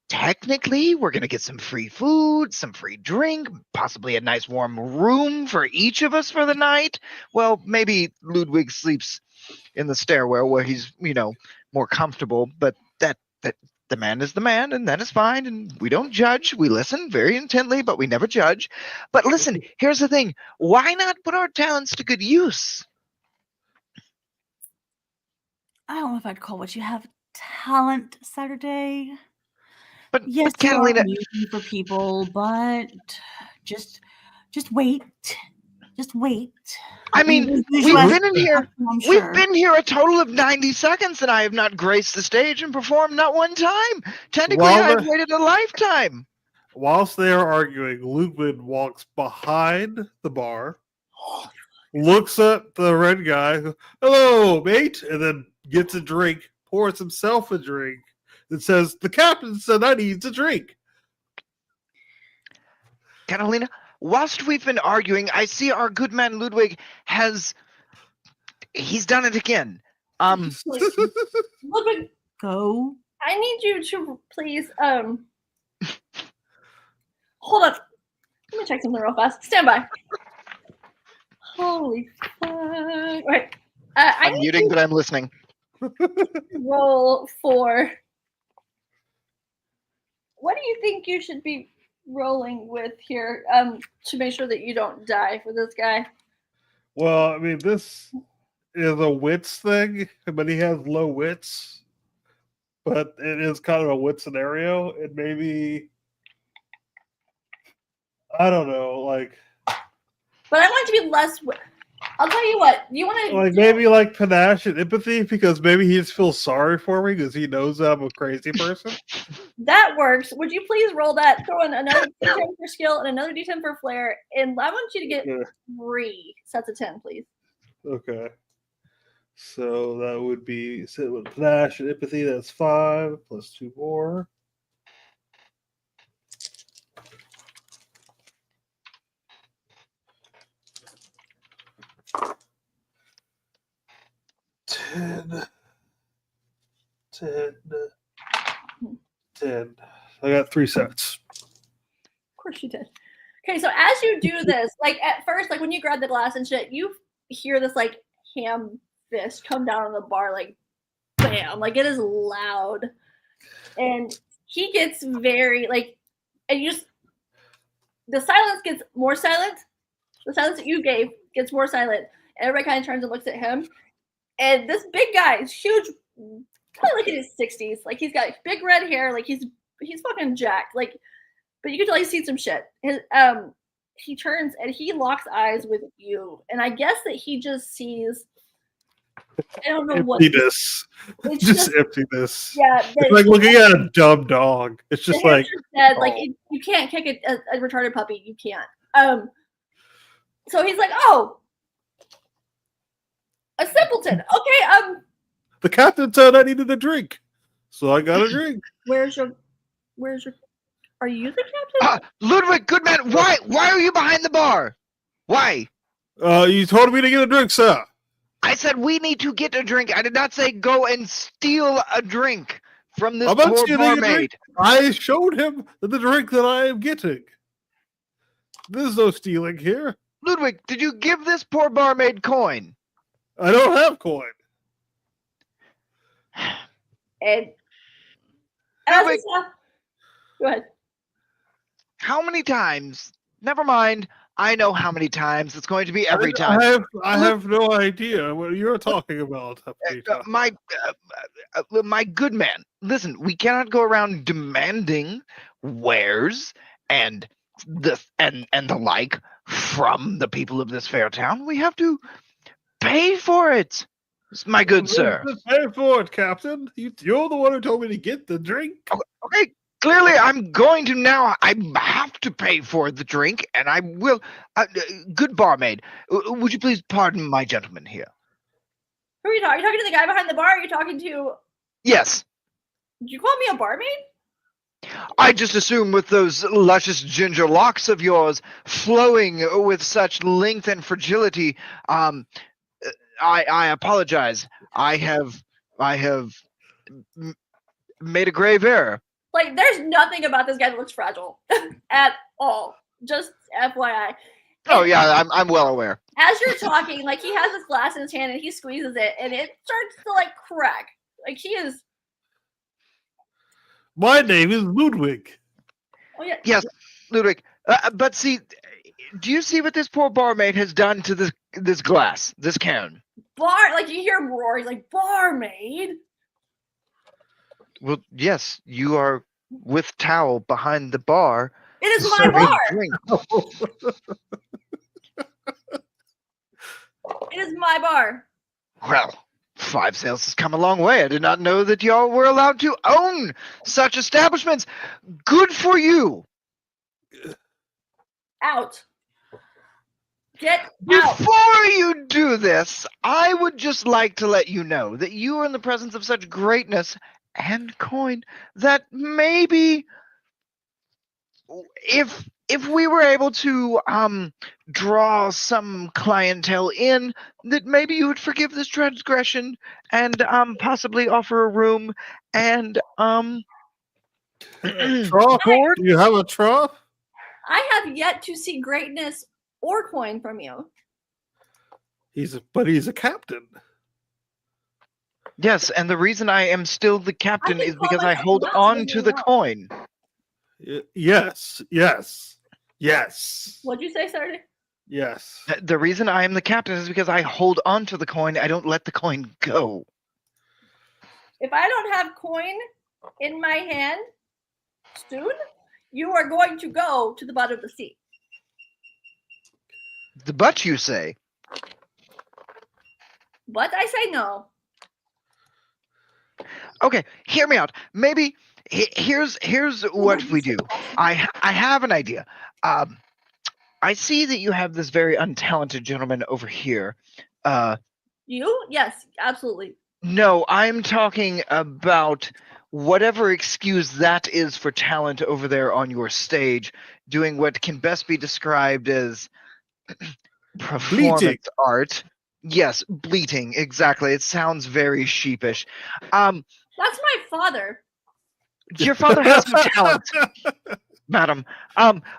technically we're going to get some free food, some free drink, possibly a nice warm room for each of us for the night. Well, maybe Ludwig sleeps in the stairwell where he's, more comfortable, but that the man is the man, and that is fine, and we don't judge. We listen very intently, but we never judge. But listen, here's the thing. Why not put our talents to good use? I don't know if I'd call what you have talent, Saturday. But Yes, Catalina, easy for people, but just wait. Just wait. I mean, we've been in here. We've been here a total of 90 seconds, and I have not graced the stage and performed not one time. Technically, I've waited a lifetime. Whilst they are arguing, Ludwig walks behind the bar, looks at the red guy, "Hello, mate," and then gets a drink, pours himself a drink, and says, "The captain said I need a drink." Catalina, whilst we've been arguing, I see our good man Ludwig he's done it again. Ludwig, go. I need you to please, hold up. Let me check something real fast. Stand by. Holy fuck. All right. I'm muting, but I'm listening. Roll for. What do you think you should be rolling with here to make sure that you don't die for this guy? Well, I mean, this is a wits thing, but he has low wits. But it is kind of a wit scenario, and maybe I don't know, like. But I want it to be less. I'll tell you what. You want to maybe like panache and empathy, because maybe he just feels sorry for me because he knows I'm a crazy person. That works. Would you please roll that? Throw in another D10 for skill and another D10 for flair, and I want you to get 3 sets of 10, please. Okay. So that would be sit with panache and empathy. That's 5 plus 2 more. Ten. I got 3 sets. Of course you did. Okay, so as you do this, like at first, like when you grab the glass and shit, you hear this like ham fist come down on the bar, like bam, like it is loud, and he gets very like, and you just the silence gets more silent. The silence that you gave gets more silent. Everybody kind of turns and looks at him, and this big guy is huge, probably like in his 60s. Like he's got big red hair, like he's fucking jacked, like. But you can tell he's seen some shit. He turns and he locks eyes with you. And I guess that he just sees I don't know what. Emptiness. It's Just just emptiness. yeah. It's like looking at a dumb dog. It's just like said, like oh. you can't kick a retarded puppy. You can't. So he's like, oh, a simpleton. Okay. The captain said I needed a drink, so I got a drink. Where's your? Are you the captain? Ludwig, good man. Why are you behind the bar? Why? You told me to get a drink, sir. I said we need to get a drink. I did not say go and steal a drink from this I'm not poor stealing a drink. barmaid. I showed him the drink that I am getting. There's no stealing here. Ludwig, did you give this poor barmaid coin? I don't have coin. And Ludwig, go ahead. how many times? Never mind. I know how many times. It's going to be every time. I have no idea what you're talking about. My good man, listen, we cannot go around demanding wares and the like from the people of this fair town. We have to pay for it, my good sir. Pay for it, Captain. You're the one who told me to get the drink. Okay, clearly I'm going to now. I have to pay for the drink, and I will. Good barmaid, would you please pardon my gentleman here? Who are you talking? Are you talking to the guy behind the bar? Or are you talking to? Yes. Did you call me a barmaid? I just assume with those luscious ginger locks of yours flowing with such length and fragility, I apologize. I have made a grave error. Like, there's nothing about this guy that looks fragile at all. Just FYI. Oh yeah, I'm well aware. As you're talking, like he has this glass in his hand and he squeezes it and it starts to like crack. Like he is. My name is Ludwig. Oh yeah. Yes, Ludwig. But see, do you see what this poor barmaid has done to this glass, this can? Like you hear him roar. He's like, barmaid. Well, yes, you are with towel behind the bar. It is my serving bar. drink. It is my bar. Well, 5 sales has come a long way. I did not know that y'all were allowed to own such establishments. Good for you. Out. Get out. Before you do this, I would just like to let you know that you are in the presence of such greatness and coin that maybe if we were able to draw some clientele in, that maybe you would forgive this transgression and possibly offer a room and Trough? Do you have a trough? I have yet to see greatness or coin from you. He's a captain. Yes, and the reason I am still the captain is because I hold on to the coin. Yes. What'd you say, Saturday? Yes. The reason I am the captain is because I hold on to the coin. I don't let the coin go. If I don't have coin in my hand soon, you are going to go to the bottom of the sea. The but you say. But I say no. Okay, hear me out. Maybe here's what we do. I have an idea. I see that you have this very untalented gentleman over here. You? Yes, absolutely. No, I'm talking about whatever excuse that is for talent over there on your stage, doing what can best be described as performance Bleating. art. Yes, bleating, exactly. It sounds very sheepish. That's my father. Your father has some talent, madam.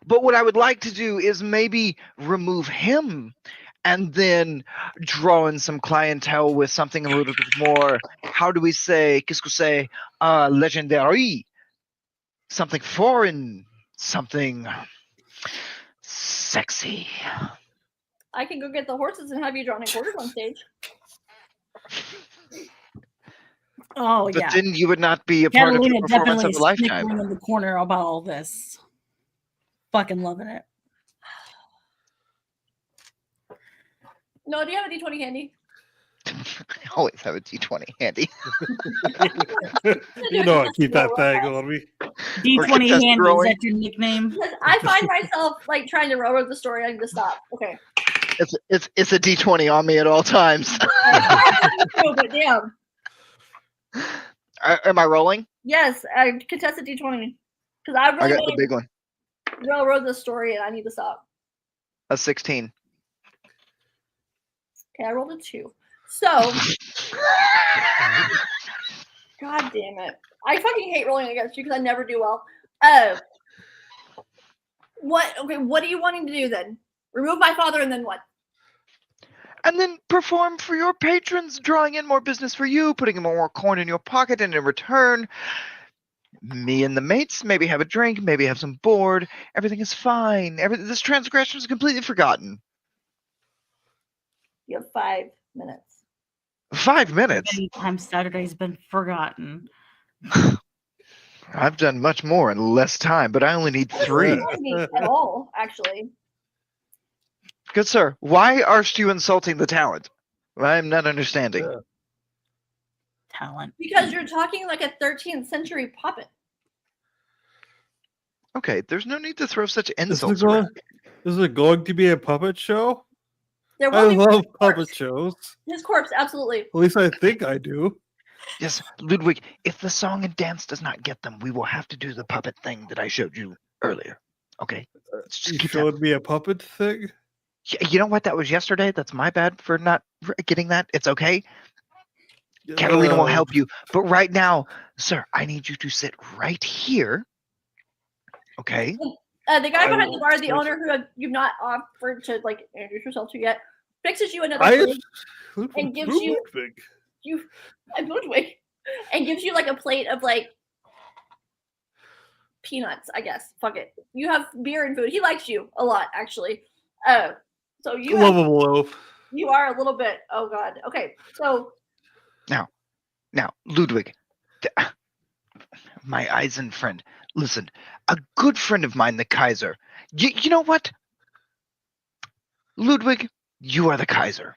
But what I would like to do is maybe remove him and then draw in some clientele with something a little bit more, how do we say, qu'est-ce que c'est, legendary, something foreign, something sexy. I can go get the horses and have you drawing quarters on stage. Oh But yeah. then you would not be a part of the Catalina performance definitely of a lifetime. snickering in the corner about all this. Fucking loving it. No, do you have a D20 handy? I always have a D20 handy. You know I keep that thing on me. D20 contest handy, is throwing. that your nickname? Because I find myself like trying to railroad the story. I need to stop. Okay. It's a D20 on me at all times. But damn. Am I rolling? Yes, I contested D20 because I I really got the want big one. to railroad the story, and I need to stop. A 16. Okay, I rolled a 2. So, God damn it! I fucking hate rolling against you because I never do well. What? Okay, what are you wanting to do then? Remove my father, and then what? And then perform for your patrons, drawing in more business for you, putting more coin in your pocket, and in return, me and the mates maybe have a drink, maybe have some board. Everything is fine. This transgression is completely forgotten. You have 5 minutes. 5 minutes? Anytime Saturday's been forgotten. I've done much more in less time, but I only need 3. Not me at all, actually. Good sir, why are you insulting the talent? I'm not understanding. Talent. Because you're talking like a 13th century puppet. Okay, there's no need to throw such Is insults it, around. going to be a puppet show? There I will be love puppet corpse. shows. His corpse, absolutely. At least I think I do. Yes, Ludwig, if the song and dance does not get them, we will have to do the puppet thing that I showed you earlier. Okay? Let's just You keep that. showed me a puppet thing? You know what? That was yesterday. That's my bad for not getting that. It's okay. Catalina will help you. But right now, sir, I need you to sit right here. Okay? The guy I behind the will bar, the switch. owner who you've not offered to like introduce yourself to yet, fixes you another I plate. And gives you- Ludwig. Ludwig, and gives you like a plate of like peanuts, I guess. Fuck it. You have beer and food. He likes you a lot, actually. So you Lovable loaf. you are a little bit. Oh God. Okay. So Now, Ludwig, my Eisen friend, listen, a good friend of mine, the Kaiser. You know what? Ludwig, you are the Kaiser.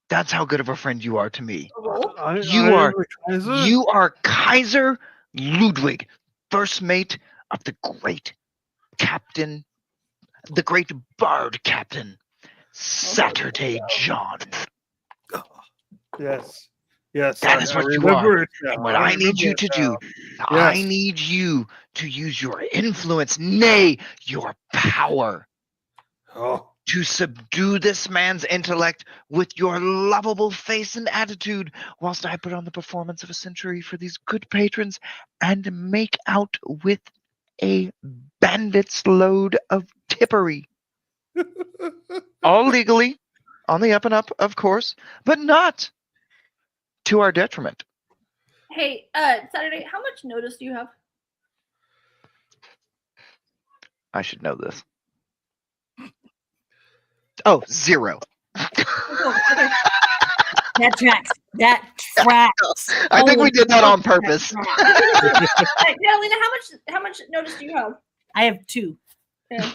That's how good of a friend you are to me. roll. You are- the Kaiser? You are Kaiser Ludwig, first mate of the great captain, the great bard captain, Saturday John. Yes. Yes. That is what you remember are. it now. And what I need you remember to it do, now. I Yes. need you to use your influence, nay, your power, Oh. to subdue this man's intellect with your lovable face and attitude, whilst I put on the performance of a century for these good patrons and make out with a bandit's load of tippery. All legally, on the up and up, of course, but not to our detriment. Hey, Saturday, how much notice do you have? I should know this. Oh, 0. Oh, okay. That tracks. That tracks. I think we Holy did that on fuck, purpose. tracks. Hey, Catalina, how much notice do you have? I have 2. Yeah.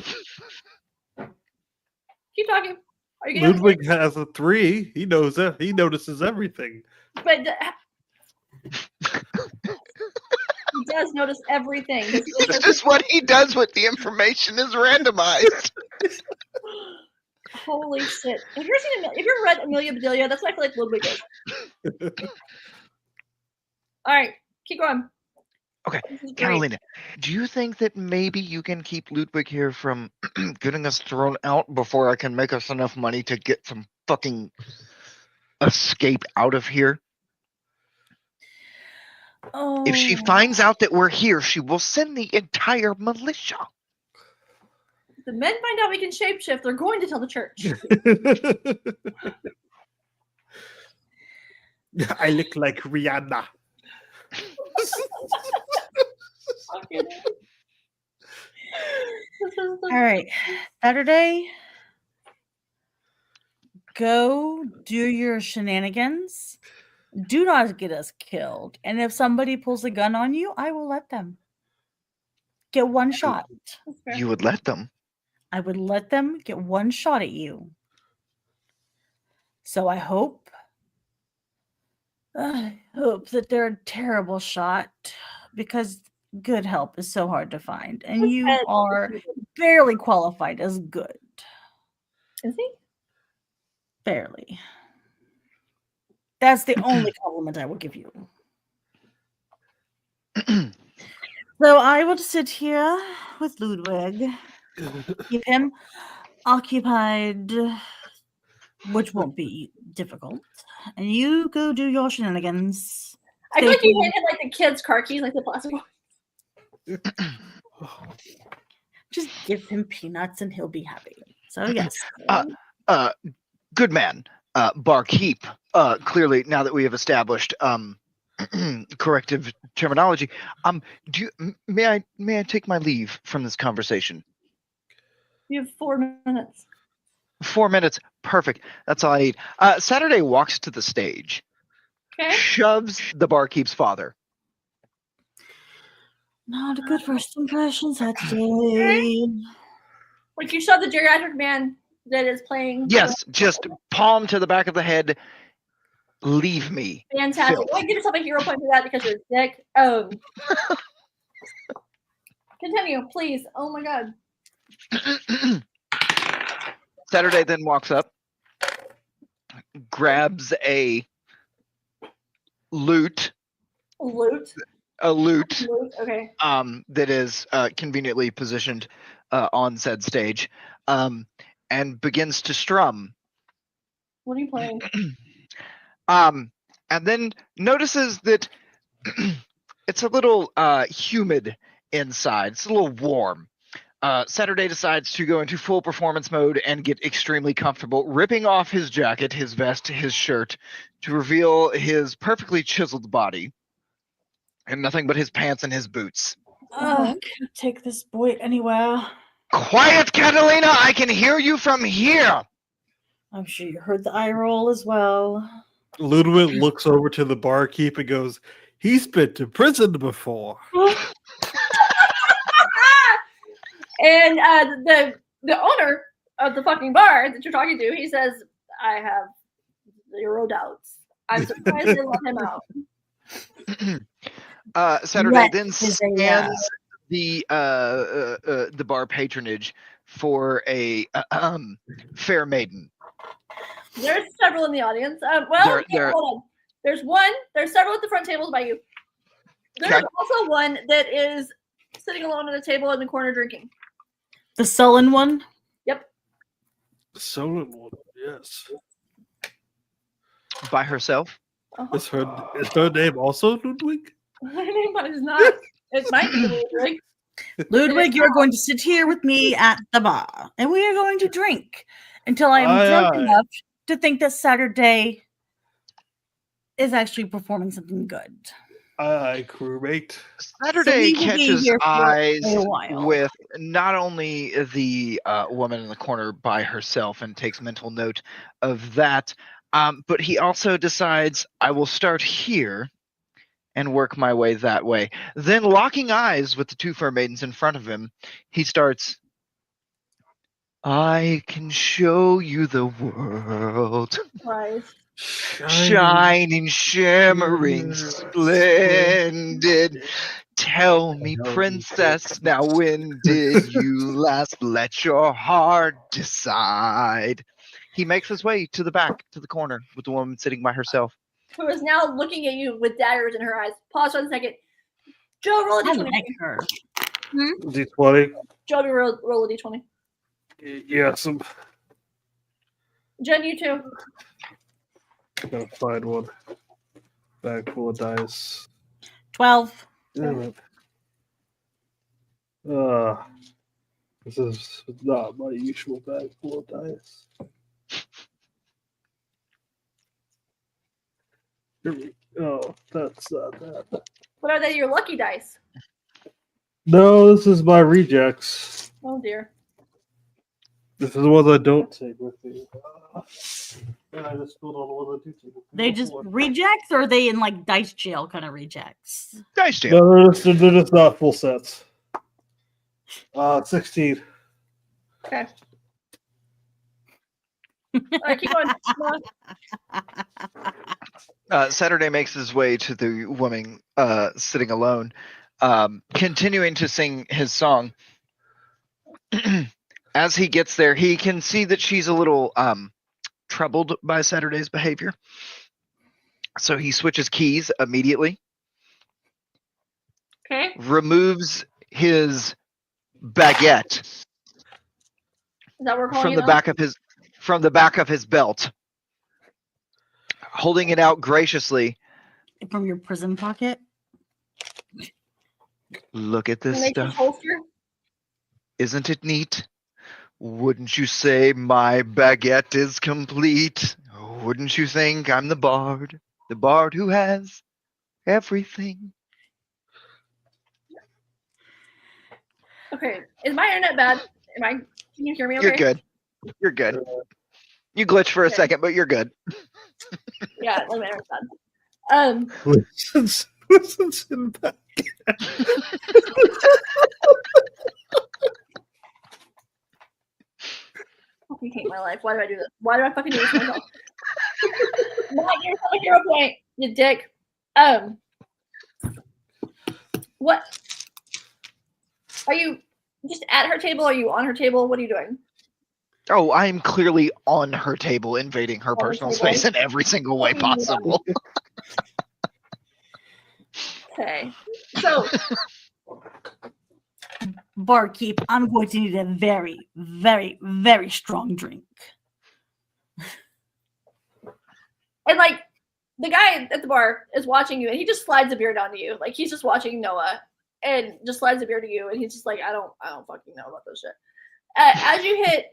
Keep talking. Are you gonna? Ludwig has a 3. He knows it. He notices everything. But he does notice everything. It's just what he does with the information is randomized. Holy shit! Have you ever seen? If you ever read Amelia Bedelia, that's what I feel like Ludwig is. All right, keep going. Okay, This is great. Catalina, do you think that maybe you can keep Ludwig here from getting us thrown out before I can make us enough money to get some fucking escape out of here? Oh. If she finds out that we're here, she will send the entire militia. If the men find out we can shapeshift, they're going to tell the church. I look like Rihanna. Okay. This is the- All right. Saturday. Go do your shenanigans. Do not get us killed. And if somebody pulls a gun on you, I will let them get one shot. that's fair. You would let them. I would let them get one shot at you. So I hope I hope that they're a terrible shot because good help is so hard to find, and you Ed, are barely qualified as good. Is he? Barely. That's the only compliment I will give you. So I will sit here with Ludwig, keep him occupied, which won't be difficult, and you go do your shenanigans. I feel like you Safely. handed like the kids' car keys, like the plastic one. Just give him peanuts and he'll be happy. So yes. Good man, barkeep. Clearly, now that we have established corrective terminology, may I take my leave from this conversation? You have 4 minutes. 4 minutes, perfect. That's all I need. Saturday walks to the stage, Okay. shoves the barkeep's father. Not a good first impression, Saturday. Like you saw the geriatric man that is playing. Yes, just palm to the back of the head. Leave me. Fantastic. Filth. Wait, give yourself a hero point for that because you're a dick. Oh. Continue, please. Oh my god. Saturday then walks up, grabs a lute, Loot. Okay. that is conveniently positioned on said stage, and begins to strum. What are you playing? And then notices that it's a little humid inside. It's a little warm. Saturday decides to go into full performance mode and get extremely comfortable, ripping off his jacket, his vest, his shirt to reveal his perfectly chiseled body and nothing but his pants and his boots. I can't take this boy anywhere. Quiet, Catalina! I can hear you from here! I'm sure you heard the eye roll as well. Ludwig looks over to the barkeep and goes, "He's been to prison before." And the owner of the fucking bar that you're talking to, he says, I have 0 doubts. I'm surprised they let him out. Saturday Let then is a, scans the bar patronage for a fair maiden. There's several in the audience. There- Hold on. There's several at the front tables by you. There's Okay. also one that is sitting alone at a table in the corner drinking. The sullen one? So yes, By herself. is her name also Ludwig? My name is not. It might be Ludwig. Ludwig, you're going to sit here with me at the bar, and we are going to drink until I am Aye, drunk aye. enough to think that Saturday is actually performing something good. Aye, crewmate. Saturday we will be catches here for eyes a while. with not only the woman in the corner by herself and takes mental note of that, but he also decides, I will start here and work my way that way. Then, locking eyes with the 2 fair maidens in front of him, he starts, I can show you the world. Right. Shining, shimmering, splendid. Tell me, princess, now when did you last let your heart decide? He makes his way to the back, to the corner, with the woman sitting by herself. Who is now looking at you with daggers in her eyes. Pause for a second. Joe, roll a I d20. like her. D20. Joe, roll a d20. Yes, I'm Jen, you too. gonna find one. Bag full of dice. 12. Damn it. This is not my usual bag full of dice. Here we go. That's not that. What are they? Your lucky dice. No, this is my rejects. Oh dear. This is the ones I don't take with me. And I just spilled all the ones I do take with me. They just rejects, or are they in like dice jail kind of rejects? Dice jail. No, they're just not full sets. 16. Okay. All right, keep going. Saturday makes his way to the woman sitting alone, continuing to sing his song. As he gets there, he can see that she's a little troubled by Saturday's behavior. So he switches keys immediately, Okay. removes his baguette Is that what we're calling from it the now? back of his belt, holding it out graciously. From your prison pocket. Look at this And they just stuff. holster? Isn't it neat? Wouldn't you say my baguette is complete? Wouldn't you think I'm the bard who has everything? Okay. Is my internet bad? Can you hear me okay? You're good. You're good. You glitched for a Okay. second, but you're good. Yeah, like my internet's bad. Listen in back. I fucking hate my life. Why do I do this? Why do I fucking do this to myself? Matt, you're a hero point, you dick. What? Are you just at her table? Are you on her table? What are you doing? Oh, I'm clearly on her table, invading her On the personal table. space in every single way Yeah. possible. Okay. So, Barkeep, I'm going to need a very, very, very strong drink. and like, the guy at the bar is watching you, and he just slides a beer down to you. Like, he's just watching Noah, and just slides a beer to you, and he's just like, I don't fucking know about this shit. As you hit,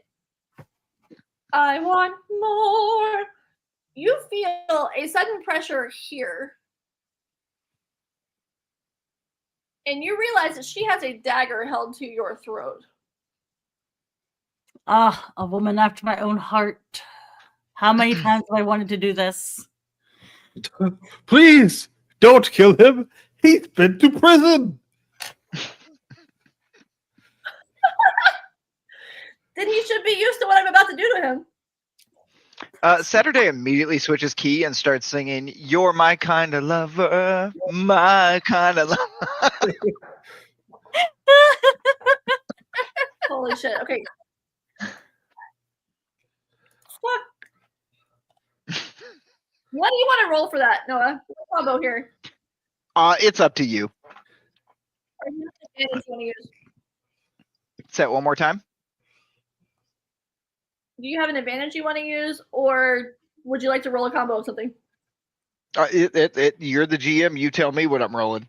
I want more. You feel a sudden pressure here. And you realize that she has a dagger held to your throat. Ah, a woman after my own heart. How many times have I wanted to do this? Please don't kill him. He's been to prison. Then he should be used to what I'm about to do to him. Saturday immediately switches key and starts singing, "You're my kind of lover, my kind of lover." Holy shit. Okay. Fuck. What do you want to roll for that, Noah? What combo here? It's up to you. Or do you have advantage you want to use? Say it one more time. Do you have an advantage you want to use, or would you like to roll a combo of something? You're the GM. You tell me what I'm rolling.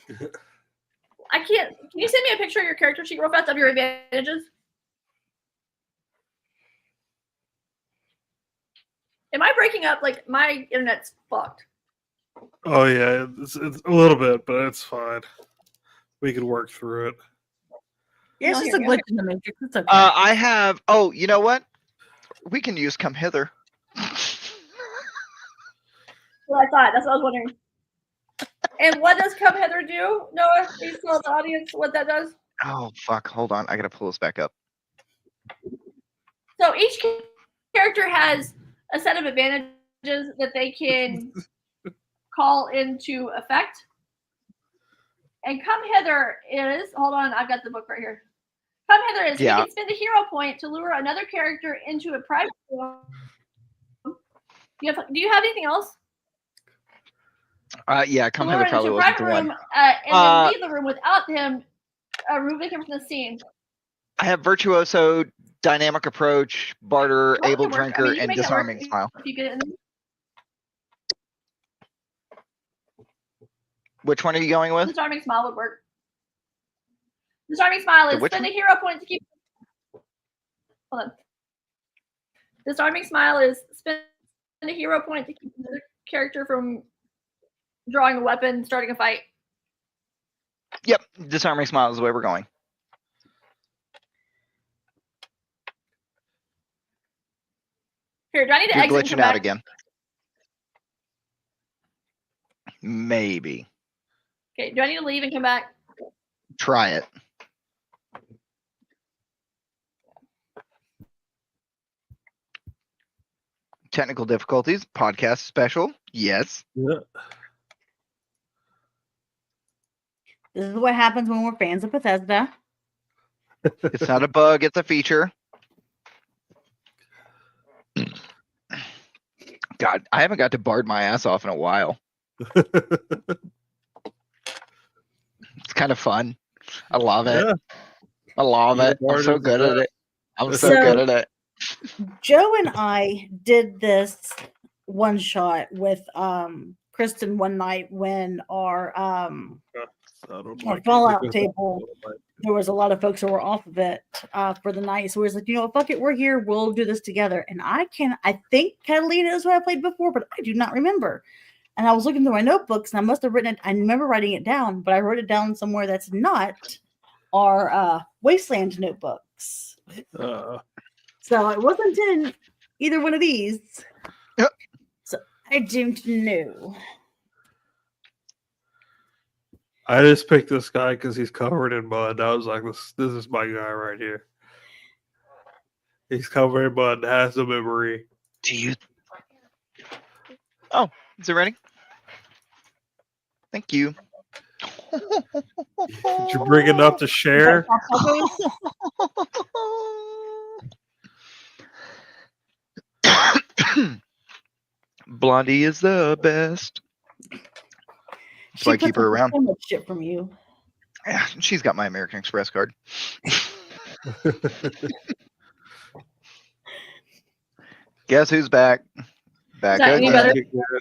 I can't. Can you send me a picture of your character sheet real fast of your advantages? Am I breaking up? Like, my internet's fucked. Oh yeah, it's a little bit, but it's fine. We can work through it. Yeah, it's No, just a here we glitch in the matrix. It's okay. I have. Oh, you know what? We can use "Come Hither." Well, I thought. That's what I was wondering. And what does Come Hither do, Noah? Please tell the audience what that does. Oh fuck! Hold on. I gotta pull this back up. So each character has a set of advantages that they can call into effect. And Come Hither is, hold on, I've got the book right here. Come Hither is, Yeah. you can spend a hero point to lure another character into a private room. Do you have anything else? Yeah, "Come Lure Hither" him probably into a wasn't private the one. room, and then leave the room without him, removing him from the scene. I have "Virtuoso," "Dynamic Approach," "Barter," Well, it "Able could work. I Drinker," mean, you can and make that work "Disarming Smile." if you get it in. Which one are you going with? Disarming Smile would work. Disarming Smile The is which spend a one? hero point to keep. Hold on. Disarming Smile is spend a hero point to keep another character from drawing a weapon, starting a fight. Yep, "Disarming Smile" is the way we're going. Here, do I need to You're exit and glitching come out back? again. Maybe. Okay, do I need to leave and come back? Try it. technical difficulties. Podcast special. Yes. Yeah. This is what happens when we're fans of Bethesda. It's not a bug. It's a feature. God, I haven't got to bard my ass off in a while. It's kind of fun. I love it. Yeah. I love Yeah, it. I'm bard so is good the at it. I'm so So- good at it. Joe and I did this one shot with Kristen one night when our Fallout table, there was a lot of folks who were off of it for the night. So we was like, fuck it, we're here, we'll do this together. And I think Catalina is what I played before, but I do not remember. And I was looking through my notebooks and I must have written it. I remember writing it down, but I wrote it down somewhere that's not our Wasteland notebooks. So it wasn't in either one of these. Yep. So I don't know. I just picked this guy because he's covered in mud. I was like, this is my guy right here. He's covered in mud, has a memory. Do you? Oh, is it ready? Thank you. Did you bring enough to share? Blondie is the best. So I keep her around. So much shit from you. Yeah, she's got my American Express card. Guess who's back? Back that any again. better?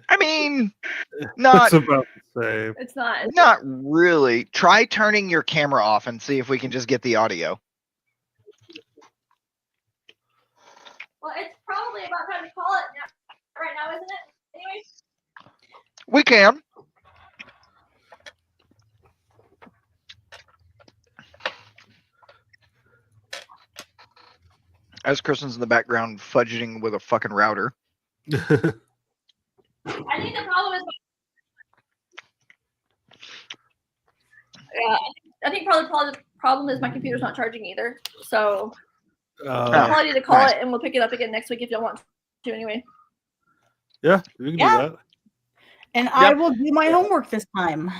I mean, It's not about the same. It's not. not really. Try turning your camera off and see if we can just get the audio. Well, it's probably about time to call it now, right now, isn't it? Anyway. We can. As Kristen's in the background fudging with a fucking router. I think the problem is. Yeah, I think probably the problem is my computer's not charging either. So I'll probably need to call nice. it, and we'll pick it up again next week if y'all want to. Anyway. Yeah, we can Yeah. do that. And I will do my homework this time.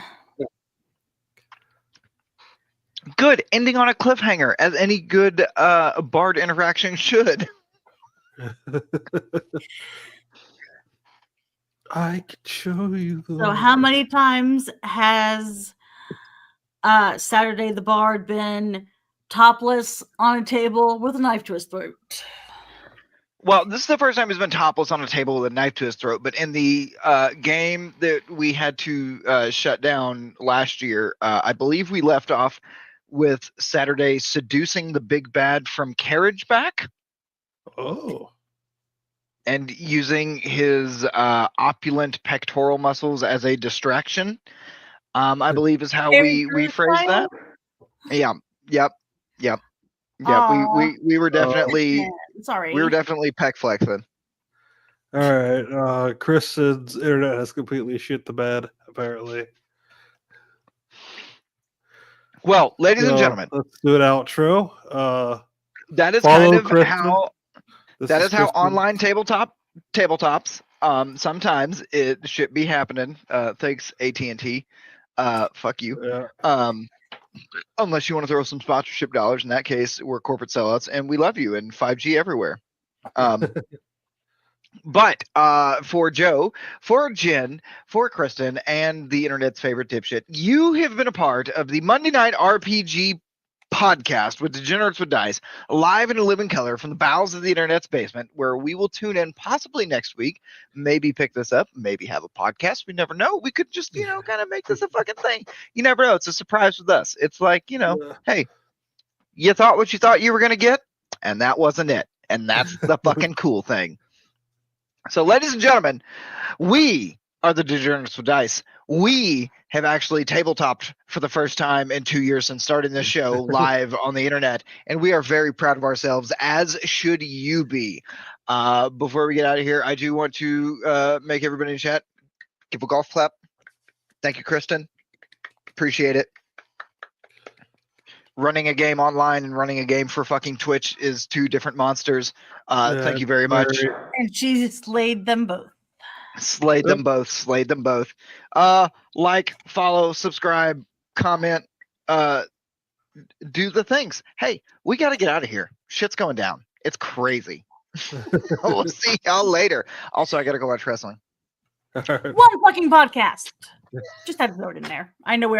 Good. Ending on a cliffhanger, as any good bard interaction should. I could show you the So how many times has Saturday the Bard been topless on a table with a knife to his throat? Well, this is the first time he's been topless on a table with a knife to his throat. But in the game that we had to shut down last year, I believe we left off with Saturday seducing the big bad from Carriage Back Oh. and using his opulent pectoral muscles as a distraction. I believe is how we phrased that. Yeah. Yep. Yeah. We were definitely Man, sorry. we were definitely pec flexing. All right. Kristen's internet has completely shit the bed, apparently. Well, ladies and So, gentlemen, let's do an outro. that is follow kind of Kristen. how This that is how Kristen. online tabletops sometimes it should be happening. Thanks AT&T. Fuck you. Yeah. Unless you want to throw some sponsorship dollars. In that case, we're corporate sellouts and we love you and 5G everywhere. But for Joe, for Jen, for Kristen, and the internet's favorite dipshit, you have been a part of the Monday Night RPG podcast with Degenerates with Dice, live in a living color from the bowels of the internet's basement, where we will tune in possibly next week, maybe pick this up, maybe have a podcast. We never know. We could just, kind of make this a fucking thing. You never know. It's a surprise with us. It's like, hey, you thought what you thought you were going to get, and that wasn't it. And that's the fucking cool thing. So, ladies and gentlemen, we are the Degenerates with Dice. We have actually tabletopped for the first time in 2 years since starting this show live on the internet, and we are very proud of ourselves, as should you be. Before we get out of here, I do want to make everybody in chat give a golf clap. Thank you, Kristen. Appreciate it. running a game online and running a game for fucking Twitch is two different monsters. Thank you very much. And she slayed them both. Slayed them both. Slayed them both. Like, follow, subscribe, comment, do the things. Hey, we got to get out of here. Shit's going down. It's crazy. We'll see y'all later. Also, I got to go watch wrestling. All right. One fucking podcast. Just had to throw it in there. I know we're